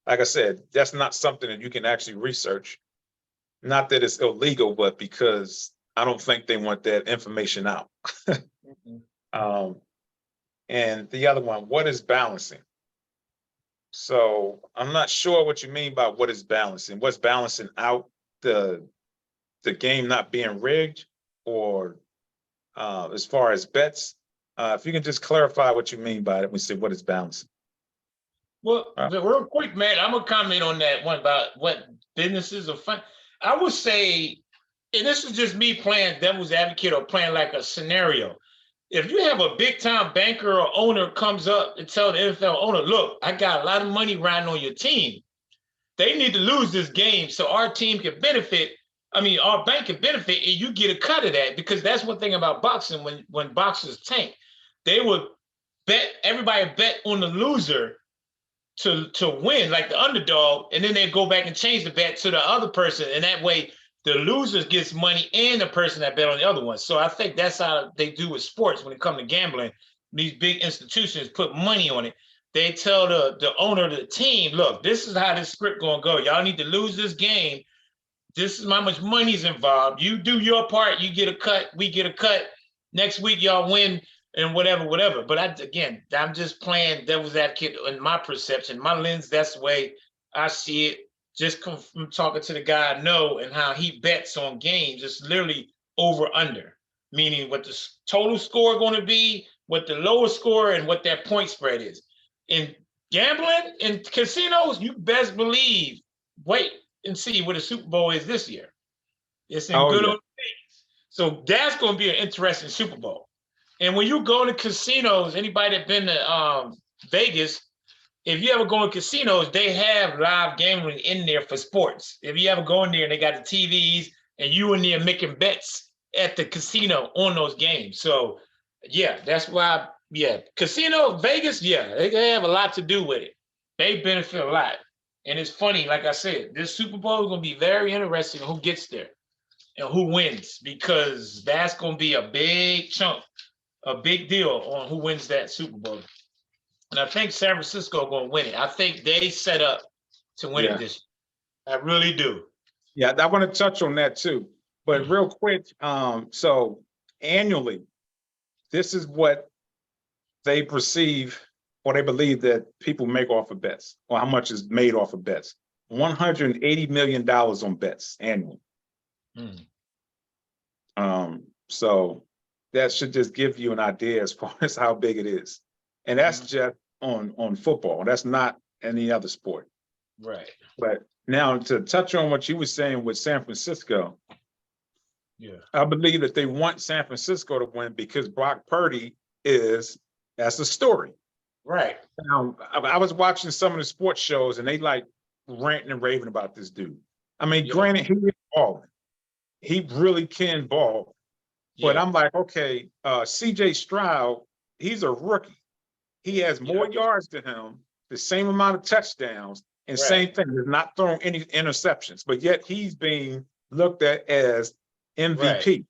like I said, that's not something that you can actually research. Not that it's illegal, but because I don't think they want that information out. And the other one, what is balancing? So I'm not sure what you mean by what is balancing. What's balancing out the game not being rigged, or as far as bets? If you can just clarify what you mean by it, we say what is balancing. Well, Uh, real quick, man, I'm gonna comment on that one about what businesses are fun. I would say, and this is just me playing devil's advocate or playing like a scenario. If you have a big time banker or owner comes up and tell the NFL owner, look, I got a lot of money riding on your team. They need to lose this game so our team can benefit. I mean, our bank can benefit and you get a cut of that, because that's one thing about boxing. When boxers tank, they would bet, everybody bet on the loser to win, like the underdog, and then they go back and change the bet to the other person, and that way the loser gets money and the person that bet on the other one. So I think that's how they do with sports when it comes to gambling. These big institutions put money on it. They tell the owner of the team, look, this is how this script gonna go. Y'all need to lose this game. This is how much money's involved. You do your part, you get a cut, we get a cut. Next week, y'all win and whatever. But I'm just playing devil's advocate in my perception, my lens. That's the way I see it. Just from talking to the guy I know and how he bets on games. It's literally over under, meaning what the total score going to be, what the lower score, and what that point spread is. In gambling in casinos, you best believe, wait and see what the Super Bowl is this year. It's in good old things. So that's going to be an interesting Super Bowl. And when you go to casinos, anybody that been to Vegas, if you ever go to casinos, they have live gambling in there for sports. If you ever go in there and they got the TVs and you in there making bets at the casino on those games. So yeah, that's why, casino, Vegas, they have a lot to do with it. They benefit a lot. And it's funny, like I said, this Super Bowl is going to be very interesting who gets there and who wins, because that's going to be a big chunk, a big deal on who wins that Super Bowl. And I think San Francisco going to win it. I think they set up to win it this year. I really do. Yeah, I want to touch on that too. But real quick, so annually, this is what they perceive or they believe that people make off of bets, or how much is made off of bets. $180 million on bets annually. So that should just give you an idea as far as how big it is. And that's just on football. That's not any other sport. Right. But now to touch on what you were saying with San Francisco, I believe that they want San Francisco to win because Brock Purdy that's the story. Right. Now, I was watching some of the sports shows and they like ranting and raving about this dude. I mean, granted, he is balling. He really can ball. But I'm like, okay, CJ Stroud, he's a rookie. He has more yards than him, the same amount of touchdowns, and same thing, he's not throwing any interceptions, but yet he's being looked at as MVP.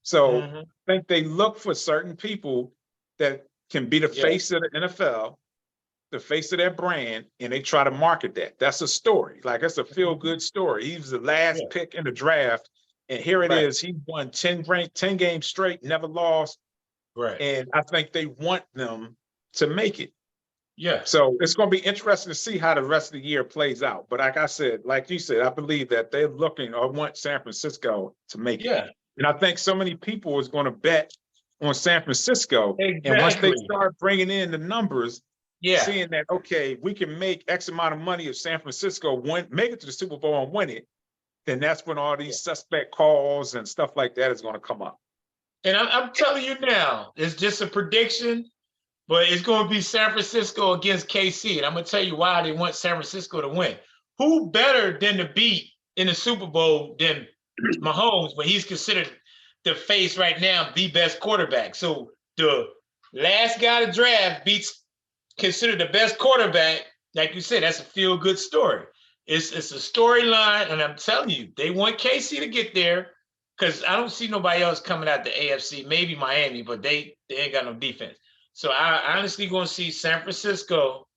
So I think they look for certain people that can be the face of the NFL, the face of their brand, and they try to market that. That's a story. Like, it's a feel-good story. He was the last pick in the draft, and here it is. He won 10 games straight, never lost. Right. And I think they want them to make it. Yeah. So it's going to be interesting to see how the rest of the year plays out. But like I said, like you said, I believe that they're looking or want San Francisco to make it. And I think so many people is going to bet on San Francisco. Exactly. And once they start bringing in the numbers, yeah, seeing that, okay, we can make X amount of money if San Francisco make it to the Super Bowl and win it, then that's when all these suspect calls and stuff like that is going to come up. And I'm telling you now, it's just a prediction, but it's going to be San Francisco against KC. And I'm going to tell you why they want San Francisco to win. Who better than to beat in the Super Bowl than Mahomes, when he's considered the face right now, the best quarterback? So the last guy to draft beats considered the best quarterback. Like you said, that's a feel-good story. It's a storyline, and I'm telling you, they want KC to get there, because I don't see nobody else coming out the AFC. Maybe Miami, but they ain't got no defense. So I honestly going to see San Francisco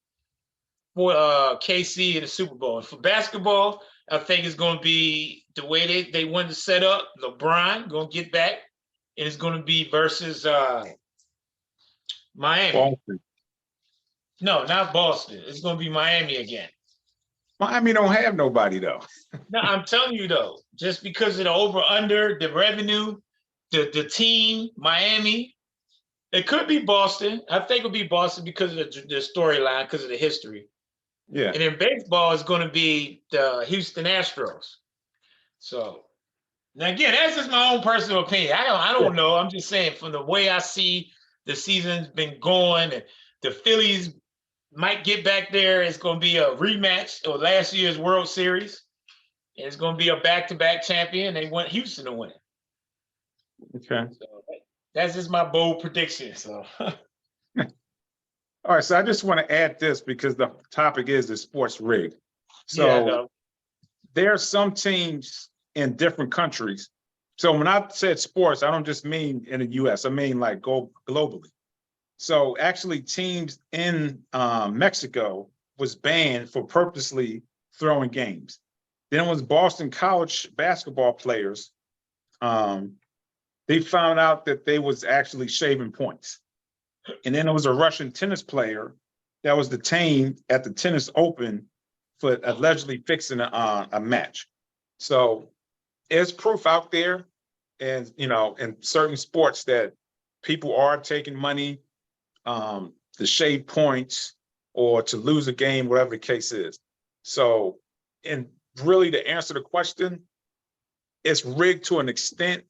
for KC in the Super Bowl. And for basketball, I think it's going to be the way they want to set up. LeBron going to get back, and it's going to be versus Miami. Boston. No, not Boston. It's going to be Miami again. Miami don't have nobody, though. No, I'm telling you, though, just because of the over-under, the revenue, the team, Miami, It could be Boston. I think it'll be Boston because of the storyline, because of the history. Yeah. And in baseball, it's going to be the Houston Astros. So now again, that's just my own personal opinion. I don't know. I'm just saying from the way I see the season's been going, and the Phillies might get back there. It's going to be a rematch of last year's World Series. And it's going to be a back-to-back champion. They want Houston to win it. Okay. So that's just my bold prediction. So. All right, so I just want to add this because the topic is the sports rig. So Yeah, there are some teams in different countries. So when I said sports, I don't just mean in the US, I mean like go globally. So actually teams in Mexico was banned for purposely throwing games. Then it was Boston College basketball players. They found out that they was actually shaving points. And then there was a Russian tennis player that was detained at the tennis open for allegedly fixing a match. So there's proof out there, and in certain sports that people are taking money to shave points or to lose a game, whatever the case is. So, and really to answer the question, it's rigged to an extent,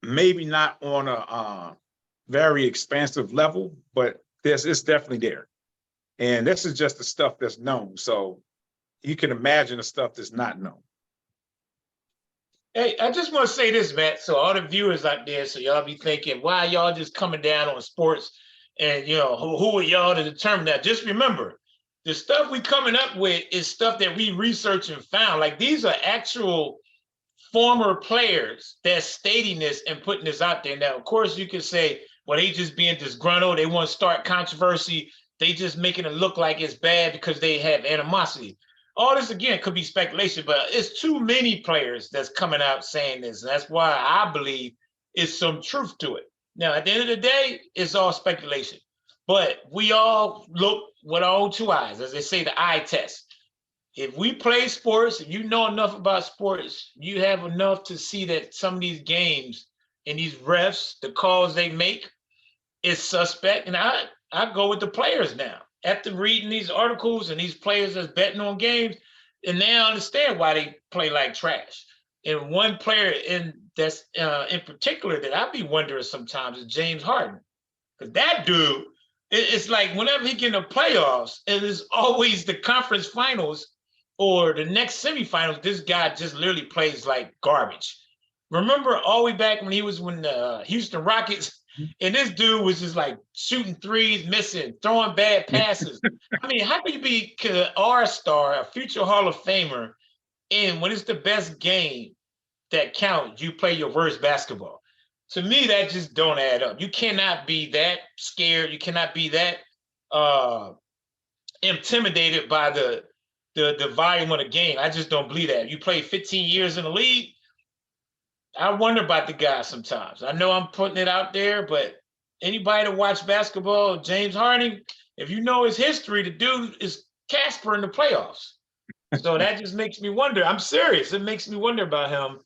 maybe not on a very expansive level, but it's definitely there. And this is just the stuff that's known. So you can imagine the stuff that's not known. Hey, I just want to say this, Matt. So all the viewers out there, so y'all be thinking, why y'all just coming down on sports? And who are y'all to determine that? Just remember, the stuff we coming up with is stuff that we researched and found. Like these are actual former players that's stating this and putting this out there. Now, of course, you could say, well, they just being disgruntled, they want to start controversy, they just making it look like it's bad because they have animosity. All this again could be speculation, but it's too many players that's coming out saying this. And that's why I believe it's some truth to it. Now, at the end of the day, it's all speculation. But we all look with our own two eyes, as they say, the eye test. If we play sports, if you know enough about sports, you have enough to see that some of these games and these refs, the calls they make, is suspect. And I go with the players now. After reading these articles and these players that's betting on games, and now I understand why they play like trash. And one player that's in particular that I be wondering sometimes is James Harden. Because that dude, it's like whenever he get in the playoffs, it is always the conference finals or the next semifinals, this guy just literally plays like garbage. Remember all the way back when he was with the Houston Rockets, and this dude was just like shooting threes, missing, throwing bad passes. I mean, how can you be an R-star, a future Hall of Famer, and when it's the best game that counts, you play your worst basketball? To me, that just don't add up. You cannot be that scared. You cannot be that intimidated by the volume of the game. I just don't believe that. You play 15 years in the league. I wonder about the guy sometimes. I know I'm putting it out there, but anybody that watch basketball, James Harden, if you know his history, the dude is Casper in the playoffs. So that just makes me wonder. I'm serious. It makes me wonder about him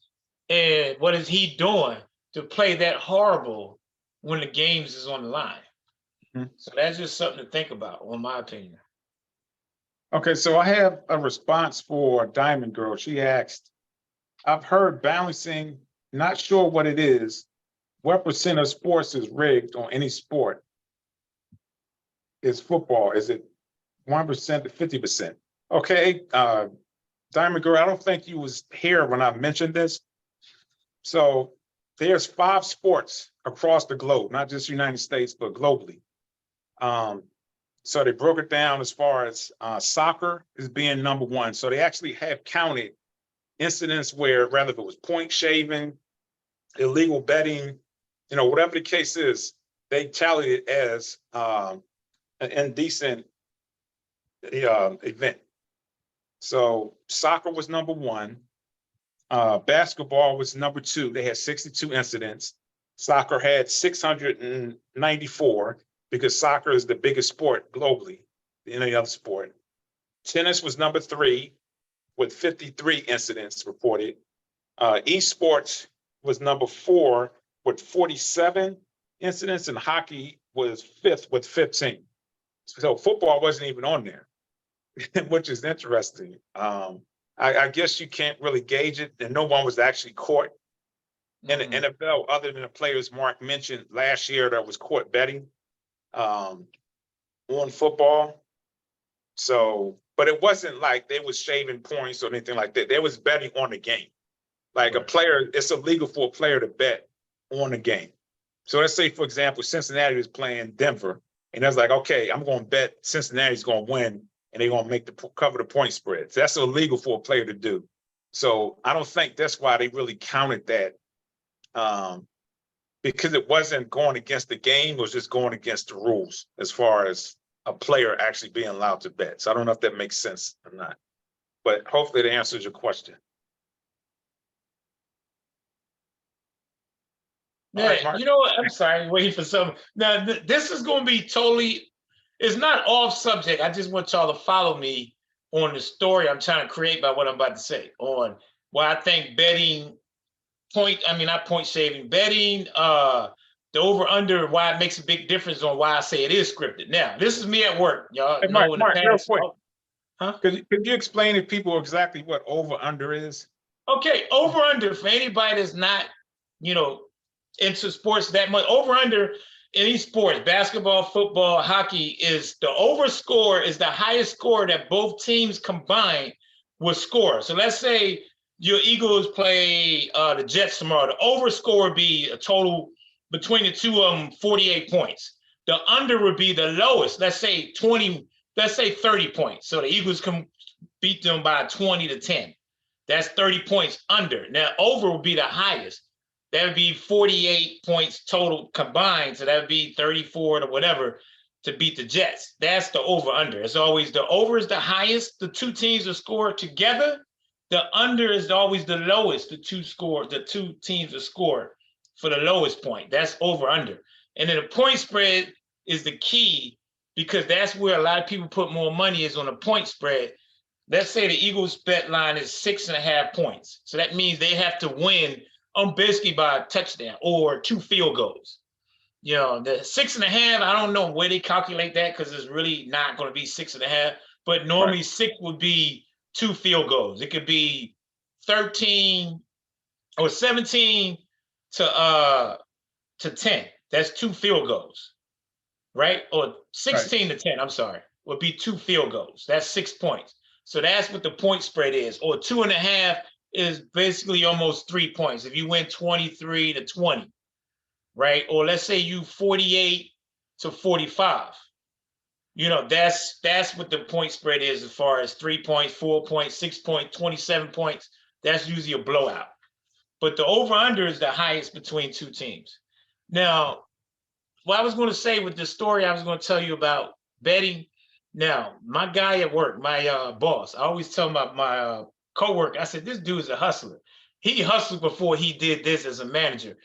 and what is he doing to play that horrible when the games is on the line. Mm-hmm. So that's just something to think about, in my opinion. Okay, so I have a response for Diamond Girl. She asked, I've heard balancing, not sure what it is. What percent of sports is rigged on any sport? Is football? Is it 1% to 50%? Okay, Diamond Girl, I don't think you was here when I mentioned this. So there's 5 sports across the globe, not just the United States, but globally. So they broke it down as far as soccer is being number 1. So they actually have counted incidents where, rather if it was point shaving, illegal betting, whatever the case is, they tallied it as an indecent event. So soccer was number 1. Basketball was number 2. They had 62 incidents. Soccer had 694 because soccer is the biggest sport globally than any other sport. Tennis was number 3 with 53 incidents reported. Esports was number 4 with 47 incidents, and hockey was fifth with 15. So football wasn't even on there, which is interesting. I guess you can't really gauge it, and no one was actually caught in the NFL other than the players Mark mentioned last year that was caught betting on football. So, but it wasn't like they was shaving points or anything like that. They was betting on the game. Like a player, it's illegal for a player to bet on the game. So let's say, for example, Cincinnati was playing Denver, and I was like, okay, I'm going to bet Cincinnati's going to win, and they're going to make cover the point spread. So that's illegal for a player to do. So I don't think that's why they really counted that, because it wasn't going against the game; it was just going against the rules as far as a player actually being allowed to bet. So I don't know if that makes sense or not, but hopefully that answers your question. Yeah, right, you know what? I'm sorry, waiting for something. Now, this is going to be totally, it's not off subject. I just want y'all to follow me on the story I'm trying to create by what I'm about to say on why I think betting not point shaving, betting, the over under, why it makes a big difference on why I say it is scripted. Now, this is me at work. Y'all Hey, know in the Mark, real past. quick. Huh? Could you explain to people exactly what over under is? Okay, over under for anybody that's not, into sports that much. Over under any sports, basketball, football, hockey, is the over score is the highest score that both teams combined will score. So let's say your Eagles play the Jets tomorrow. The over score would be a total between the two of them 48 points. The under would be the lowest. Let's say 30 points. So the Eagles can beat them by 20-10. That's 30 points under. Now, over would be the highest. That would be 48 points total combined. So that would be 34 or whatever to beat the Jets. That's the over under. It's always the over is the highest the two teams will score together. The under is always the lowest the two teams will score for the lowest point. That's over under. And then the point spread is the key because that's where a lot of people put more money is on the point spread. Let's say the Eagles bet line is 6.5 points. So that means they have to win basically by a touchdown or 2 field goals. The 6.5, I don't know where they calculate that because it's really not going to be 6.5, but normally 6 would be 2 field goals. It could be 13 or 17 to 10. That's 2 field goals, right? Or 16 to 10, I'm sorry, would be 2 field goals. That's 6 points. So that's what the point spread is. Or 2.5 is basically almost 3 points. If you win 23-20, right? Or let's say you 48-45. That's what the point spread is as far as 3 points, 4 points, 6 points, 27 points. That's usually a blowout. But the over-under is the highest between two teams. Now, what I was going to say with the story I was going to tell you about betting. Now, my guy at work, my boss, I always tell my coworker, I said, this dude's a hustler. He hustled before he did this as a manager.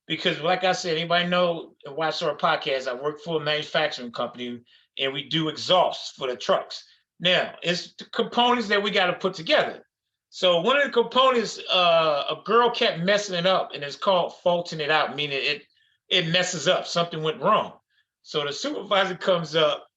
Because like I said, anybody know and watch our podcast, I work for a manufacturing company and we do exhausts for the trucks. Now, it's the components that we got to put together. So one of the components, a girl kept messing it up, and it's called faulting it out, meaning it messes up. Something went wrong. So the supervisor comes up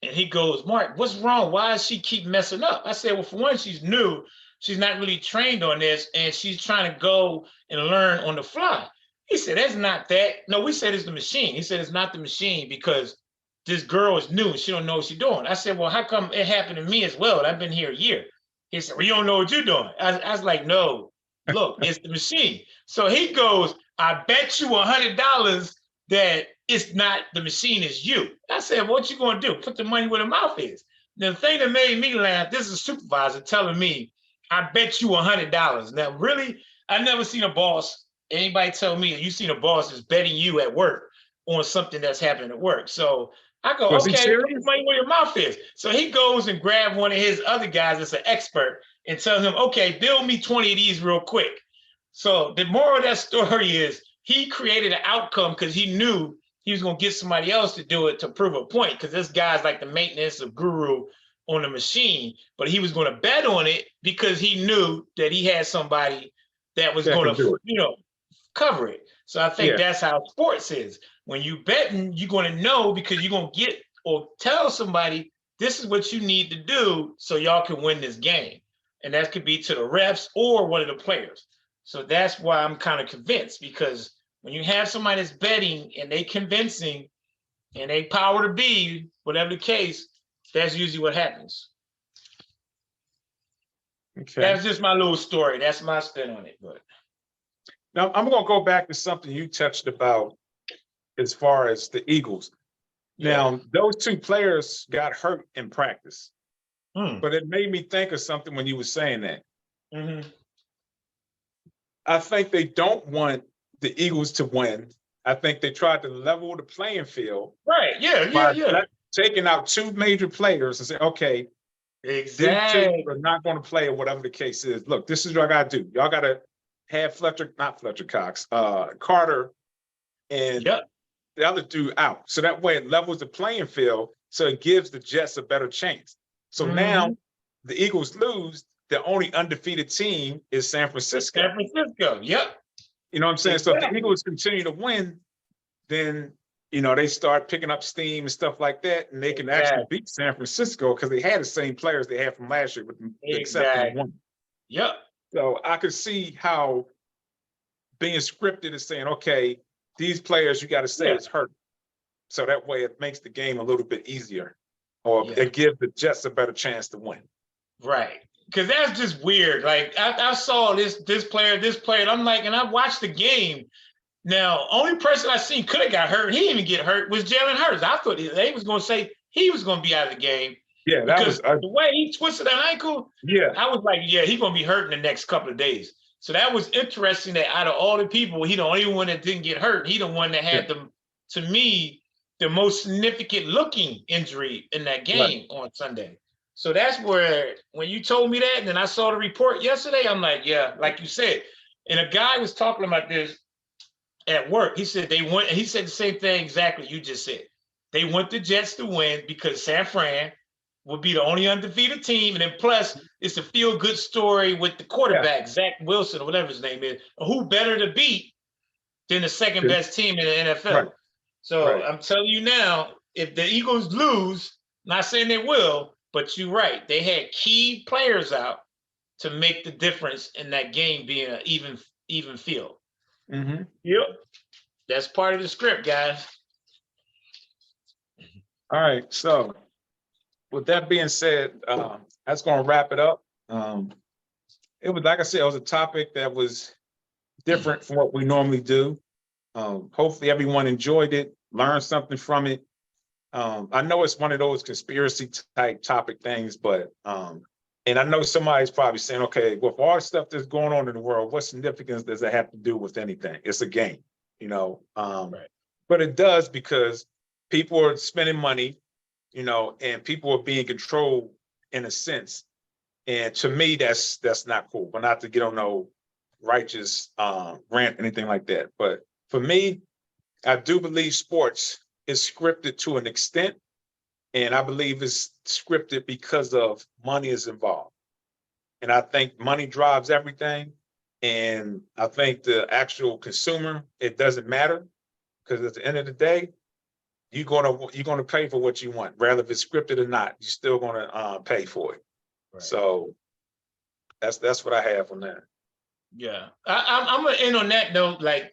and he goes, Mark, what's wrong? Why does she keep messing up? I said, well, for one, she's new. She's not really trained on this, and she's trying to go and learn on the fly. He said, that's not that. No, we said it's the machine. He said, it's not the machine because this girl is new and she don't know what she's doing. I said, well, how come it happened to me as well? I've been here a year. He said, well, you don't know what you're doing. I was like, no, look, it's the machine. So he goes, I bet you $100 that it's not the machine, it's you. I said, what you going to do? Put the money where the mouth is. The thing that made me laugh, this is a supervisor telling me, I bet you $100. Now, really, I never seen a boss, anybody tell me, you seen a boss is betting you at work on something that's happening at work. So I go, Was he okay, put serious? the money where your mouth is. So he goes and grabs one of his other guys that's an expert and tells him, okay, build me 20 of these real quick. So the moral of that story is he created an outcome because he knew he was going to get somebody else to do it to prove a point, because this guy's like the maintenance of guru on the machine, but he was going to bet on it because he knew that he had somebody that was going to, cover it. So I think that's how sports is. when you betting, you're going to know because you're going to get or tell somebody this is what you need to do so y'all can win this game. And that could be to the refs or one of the players. So that's why I'm kind of convinced, because when you have somebody that's betting and they convincing and they power to be, whatever the case, that's usually what happens. Okay. That's just my little story. That's my spin on it. But now I'm going to go back to something you touched about as far as the Eagles. yeah. Now, those two players got hurt in practice, but it made me think of something when you were saying that. Mm-hmm. I think they don't want the Eagles to win. I think they tried to level the playing field. Right. Yeah. By Yeah. taking out two major players and say, okay, Exactly. these two are not going to play, or whatever the case is. Look, this is what I got to do. Y'all got to have not Fletcher Cox, Carter, and the other dude out. So that way it levels the playing field. So it gives the Jets a better chance. So now the Eagles lose. The only undefeated team is San Francisco. San Francisco. Yep. You know what I'm saying? So if the Eagles continue to win, then, you know, they start picking up steam and stuff like that, and they can actually beat San Francisco because they had the same players they had from last year, with except for one. Yep. So I could see how being scripted is saying, okay, these players you got to say is hurt. So that way it makes the game a little bit easier, or it gives the Jets a better chance to win. Right. Because that's just weird. Like I saw this player, and I'm like, and I watched the game. Now, only person I seen could have got hurt, he didn't even get hurt, was Jalen Hurts. I thought they was going to say he was going to be out of the game. Yeah, that was the way he twisted that ankle. Yeah, I was like, yeah, he's going to be hurt in the next couple of days. So that was interesting that out of all the people, he the only one that didn't get hurt. He the one that had to me, the most significant looking injury in that game on Sunday. So that's where, when you told me that, and then I saw the report yesterday, I'm like, yeah, like you said. And a guy was talking about this at work. He said they went, and he said the same thing exactly you just said. They want the Jets to win because San Fran would be the only undefeated team. And then plus, it's a feel-good story with the quarterback, Zach Wilson, or whatever his name is. Who better to beat than the second best team in the NFL? Right. So I'm telling you now, if the Eagles lose, not saying they will, but you're right. They had key players out to make the difference in that game being an even field. Mm-hmm. Yep. That's part of the script, guys. All right. So with that being said, that's going to wrap it up. It was, like I said, it was a topic that was different from what we normally do. Hopefully everyone enjoyed it, learned something from it. I know it's one of those conspiracy type topic things, but and I know somebody's probably saying, okay, with all the stuff that's going on in the world, what significance does it have to do with anything? It's a game, you know. But it does, because people are spending money, you know, and people are being controlled in a sense. And to me, that's not cool. But not to get on no righteous rant, anything like that. But for me, I do believe sports is scripted to an extent, and I believe it's scripted because of money is involved. And I think money drives everything. And I think the actual consumer, it doesn't matter, because at the end of the day, you're gonna pay for what you want, rather if it's scripted or not. You're still gonna pay for it. Right. So that's what I have on that. Yeah, I'm gonna end on that note. Like,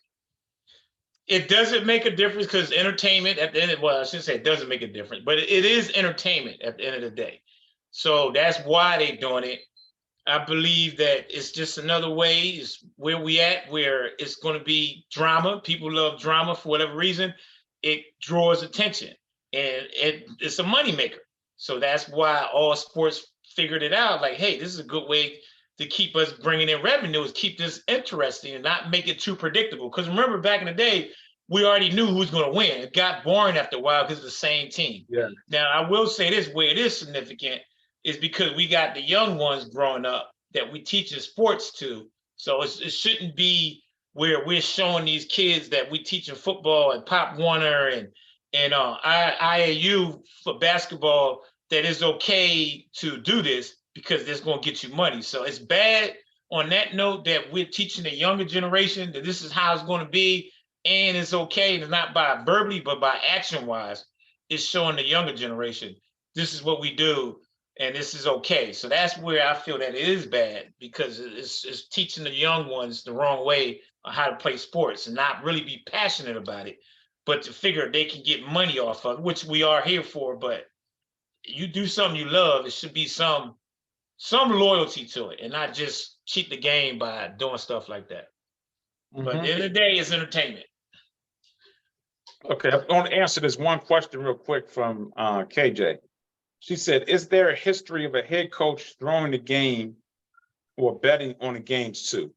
it doesn't make a difference, because entertainment at the end of, well, I shouldn't say it doesn't make a difference, but it is entertainment at the end of the day. So that's why they're doing it. I believe that it's just another way, is where we at, where it's going to be drama. People love drama for whatever reason. It draws attention, and it's a moneymaker. So that's why all sports figured it out. Like, hey, this is a good way to keep us bringing in revenue, is keep this interesting and not make it too predictable. Because remember, back in the day, we already knew who's going to win. It got boring after a while because it's the same team. Yeah. Now, I will say this, where it is significant is because we got the young ones growing up that we teaching sports to. So it shouldn't be where we're showing these kids that we teaching football and Pop Warner and IAU for basketball, that it's okay to do this because it's going to get you money. So it's bad on that note that we're teaching the younger generation that this is how it's going to be, and it's okay to not by verbally, but by action wise, it's showing the younger generation, this is what we do and this is okay. So that's where I feel that it is bad, because it's teaching the young ones the wrong way on how to play sports and not really be passionate about it, but to figure they can get money off of it, which we are here for. But you do something you love, it should be some loyalty to it and not just cheat the game by doing stuff like that. But at the end of the day, it's entertainment. Okay, I'm going to answer this one question real quick from KJ. She said, is there a history of a head coach throwing the game or betting on the games too?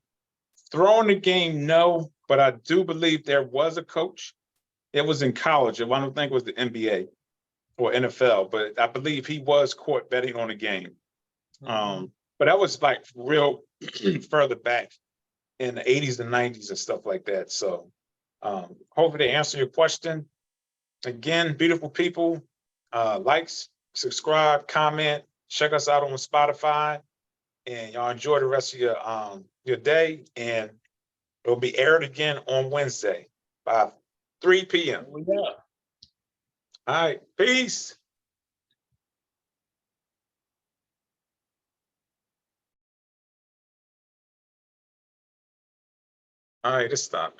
Throwing the game, no, but I do believe there was a coach. It was in college. I don't think it was the NBA or NFL, but I believe he was caught betting on the game. But that was like real further back in the 80s and 90s and stuff like that. So hopefully they answer your question. Again, beautiful people, likes, subscribe, comment, check us out on Spotify, and y'all enjoy the rest of your day. And it'll be aired again on Wednesday by 3 p.m. Yeah. All right, peace. All right, let's stop.